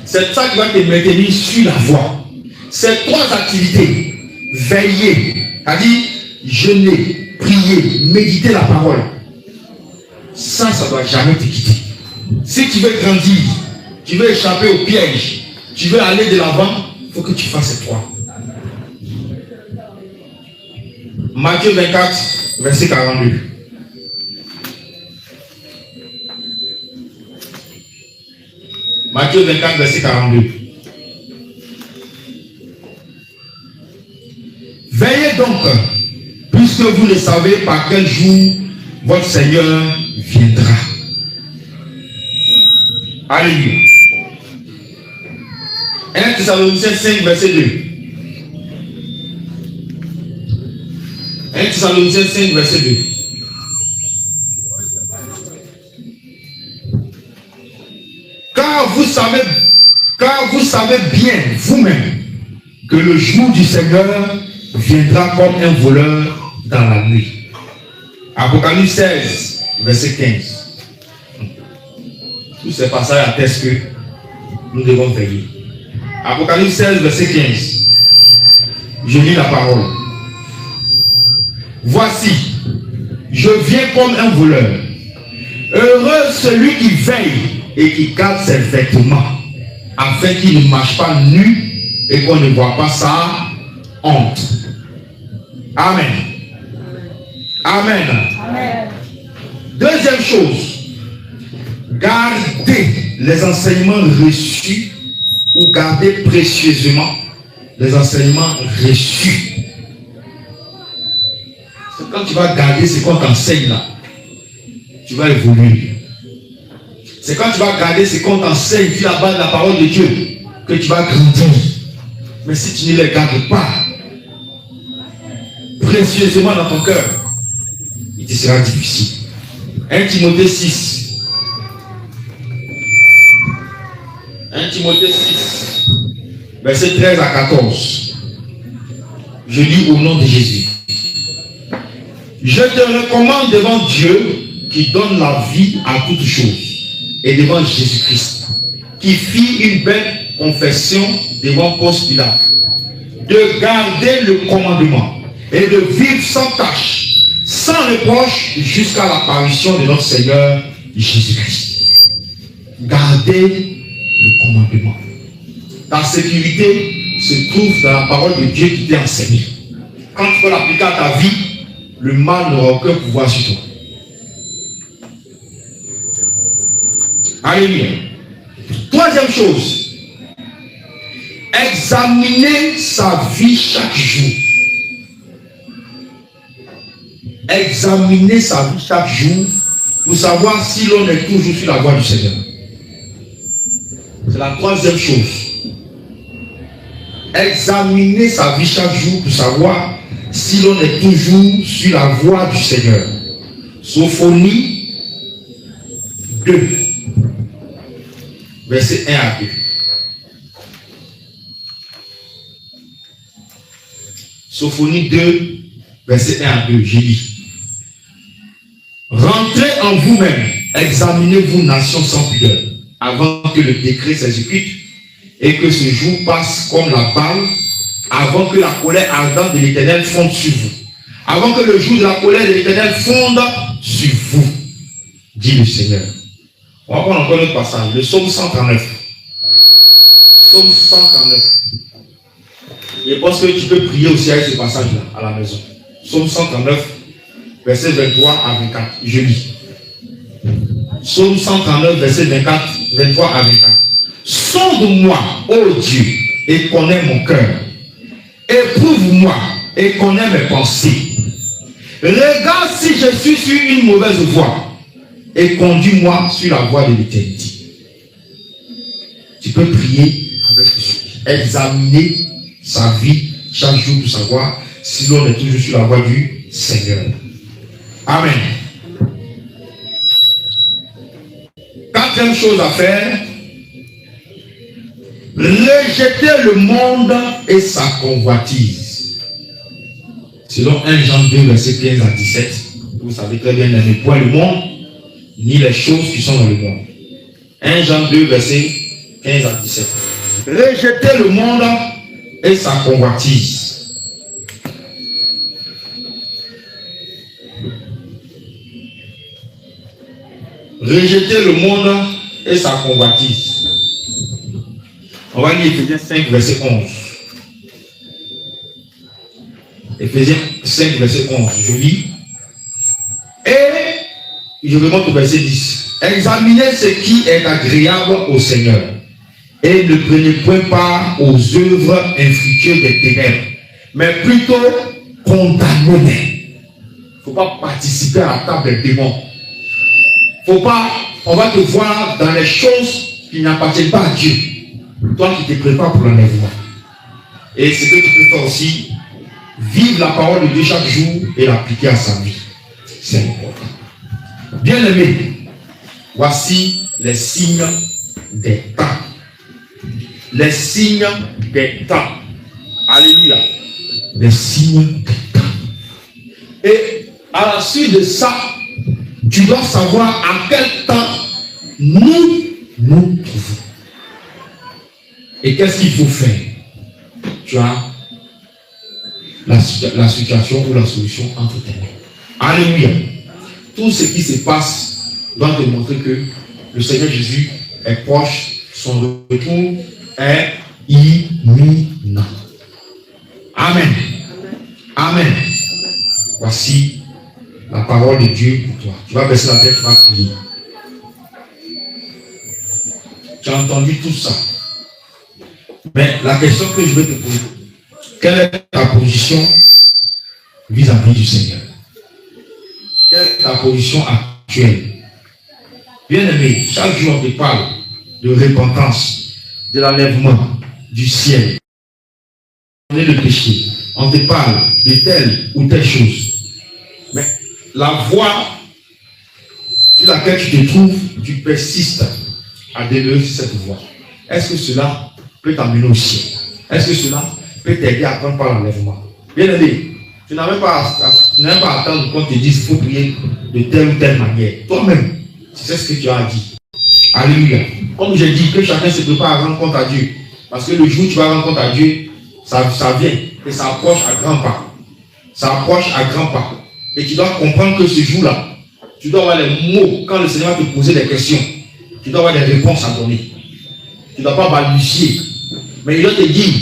C'est ça qui va te maintenir sur la voie. Ces trois activités, veiller, c'est-à-dire jeûner, prier, méditer la parole, ça ne doit jamais te quitter. Si tu veux grandir, tu veux échapper au piège, tu veux aller de l'avant, il faut que tu fasses ces trois. Matthieu 24, verset 42. Matthieu 24, verset 42. Veillez donc, puisque vous ne savez par quel jour votre Seigneur viendra. Alléluia. 1 Thessaloniciens 5, verset 2. 1 Thessaloniciens 5, verset 2. Car vous savez bien vous-même que le jour du Seigneur viendra comme un voleur dans la nuit. Apocalypse 16, verset 15. Tous ces passages attestent que nous devons veiller. Apocalypse 16, verset 15. Je lis la parole. Voici, je viens comme un voleur. Heureux celui qui veille et qui garde ses vêtements, afin qu'il ne marche pas nu et qu'on ne voit pas sa honte. Amen. Amen. Amen. Deuxième chose, gardez les enseignements reçus ou gardez précieusement les enseignements reçus. C'est quand tu vas garder ce qu'on t'enseigne là, tu vas évoluer. C'est quand tu vas garder ce qu'on t'enseigne sur la base de la parole de Dieu que tu vas grandir. Mais si tu ne les gardes pas précieusement dans ton cœur, il te sera difficile. 1 Timothée 6. 1 Timothée 6, verset 13 à 14. Je lis au nom de Jésus. Je te recommande devant Dieu qui donne la vie à toutes choses et devant Jésus-Christ qui fit une belle confession devant Ponce Pilate de garder le commandement et de vivre sans tâche, sans reproche, jusqu'à l'apparition de notre Seigneur Jésus-Christ. Gardez le commandement. Ta sécurité se trouve dans la parole de Dieu qui t'est enseignée. Quand tu peux l'appliquer à ta vie, le mal n'aura aucun pouvoir sur toi. Alléluia. Troisième chose, examiner sa vie chaque jour. Examiner sa vie chaque jour pour savoir si l'on est toujours sur la voie du Seigneur. C'est la troisième chose. Examiner sa vie chaque jour pour savoir si l'on est toujours sur la voie du Seigneur. Sophonie 2, verset 1 à 2. Sophonie 2, verset 1 à 2, j'ai dit. Rentrez en vous-même, examinez-vous, nations sans pudeur, avant que le décret s'exécute et que ce jour passe comme la balle, avant que la colère ardente de l'Éternel fonde sur vous. Avant que le jour de la colère de l'Éternel fonde sur vous, dit le Seigneur. On va prendre encore notre passage, le psaume 139. Psaume 139. Je pense que tu peux prier aussi avec ce passage-là à la maison. Psaume 139, verset 23 à 24. Je lis. Psaume 139, verset 23 à 24. Sonde-moi, ô Dieu, et connais mon cœur. Éprouve-moi et connais mes pensées. Regarde si je suis sur une mauvaise voie et conduis-moi sur la voie de l'éternité. Tu peux prier avec Jésus. Examiner sa vie chaque jour pour savoir si l'on est toujours sur la voie du Seigneur. Amen. Quatrième chose à faire, rejeter le monde et sa convoitise. Selon 1 Jean 2, verset 15 à 17, vous savez très bien, n'aimez point le monde, ni les choses qui sont dans le monde. 1 Jean 2, verset 15 à 17. Rejeter le monde et sa convoitise. Rejeter le monde et sa convoitise. On va lire Éphésiens 5, verset 11. Éphésiens 5, verset 11. Je lis. Et je remonte au verset 10. Examinez ce qui est agréable au Seigneur. Et ne prenez point part aux œuvres infructueuses des ténèbres, mais plutôt condamnez. Il ne faut pas participer à la table des démons. Faut pas, on va te voir dans les choses qui n'appartiennent pas à Dieu. Toi qui te prépares pour l'enlèvement. Et ce que tu peux faire aussi, vivre la parole de Dieu chaque jour et l'appliquer à sa vie. C'est important. Bien aimé, voici les signes des temps. Les signes des temps. Alléluia. Les signes des temps. Et à la suite de ça, tu dois savoir à quel temps nous nous trouvons. Et qu'est-ce qu'il faut faire? Tu as la situation ou la solution entre tes mains. Alléluia. Tout ce qui se passe doit te montrer que le Seigneur Jésus est proche, son retour est imminent. Amen. Amen. Voici la parole de Dieu pour toi. Tu vas baisser la tête, tu vas prier. Tu as entendu tout ça. Mais la question que je vais te poser, quelle est ta position vis-à-vis du Seigneur? Quelle est ta position actuelle? Bien aimé, chaque jour on te parle de repentance, de l'enlèvement du ciel. On est le péché. On te parle de telle ou telle chose. Mais la voie sur laquelle tu te trouves, tu persistes à demeurer sur cette voie. Est-ce que cela peut t'amener au ciel? Est-ce que cela peut t'aider à prendre par l'enlèvement? Bien aimé, tu n'as même pas à attendre qu'on te dise qu'il faut prier de telle ou telle manière. Toi-même, c'est ce que tu as dit. Alléluia. Comme j'ai dit, que chacun se prépare à rendre compte à Dieu. Parce que le jour où tu vas rendre compte à Dieu, ça vient et ça approche à grands pas. Ça approche à grands pas. Et tu dois comprendre que ce jour-là, tu dois avoir les mots. Quand le Seigneur va te poser des questions, tu dois avoir des réponses à donner. Tu ne dois pas balbutier. Mais il doit te dire,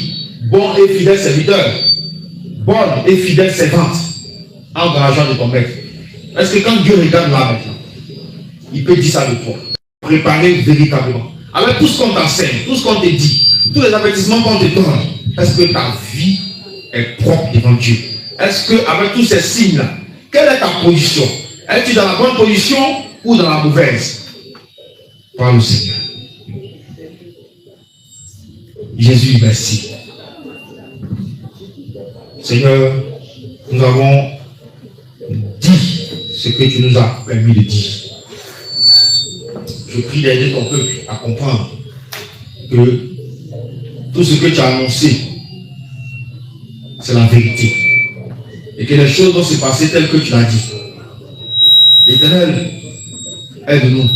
bon et fidèle serviteur, bonne et fidèle servante, entre dans la joie de ton maître. Est-ce que quand Dieu regarde là maintenant, il peut dire ça de toi? Préparer véritablement. Avec tout ce qu'on t'enseigne, tout ce qu'on te dit, tous les avertissements qu'on te donne, est-ce que ta vie est propre devant Dieu? Est-ce qu'avec tous ces signes-là, quelle est ta position? Es-tu dans la bonne position ou dans la mauvaise? Par le Seigneur. Jésus, merci. Seigneur, nous avons dit ce que tu nous as permis de dire. Je prie d'aider ton peuple à comprendre que tout ce que tu as annoncé, c'est la vérité. Et que les choses vont se passer telles que tu l'as dit. L'Éternel, aide-nous.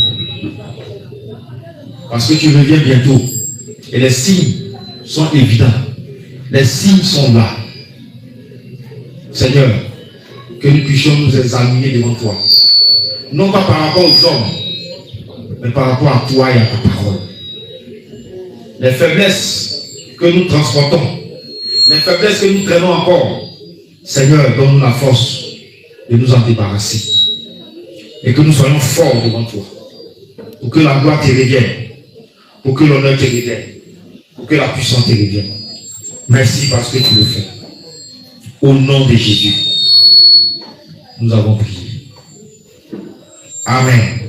Parce que tu reviens bientôt. Et les signes sont évidents. Les signes sont là. Seigneur, que nous puissions nous examiner devant toi. Non pas par rapport aux hommes, mais par rapport à toi et à ta parole. Les faiblesses que nous transportons, les faiblesses que nous traînons encore, Seigneur, donne-nous la force de nous en débarrasser. Et que nous soyons forts devant toi. Pour que la gloire te revienne. Pour que l'honneur te revienne. Pour que la puissance te revienne. Merci parce que tu le fais. Au nom de Jésus, nous avons prié. Amen.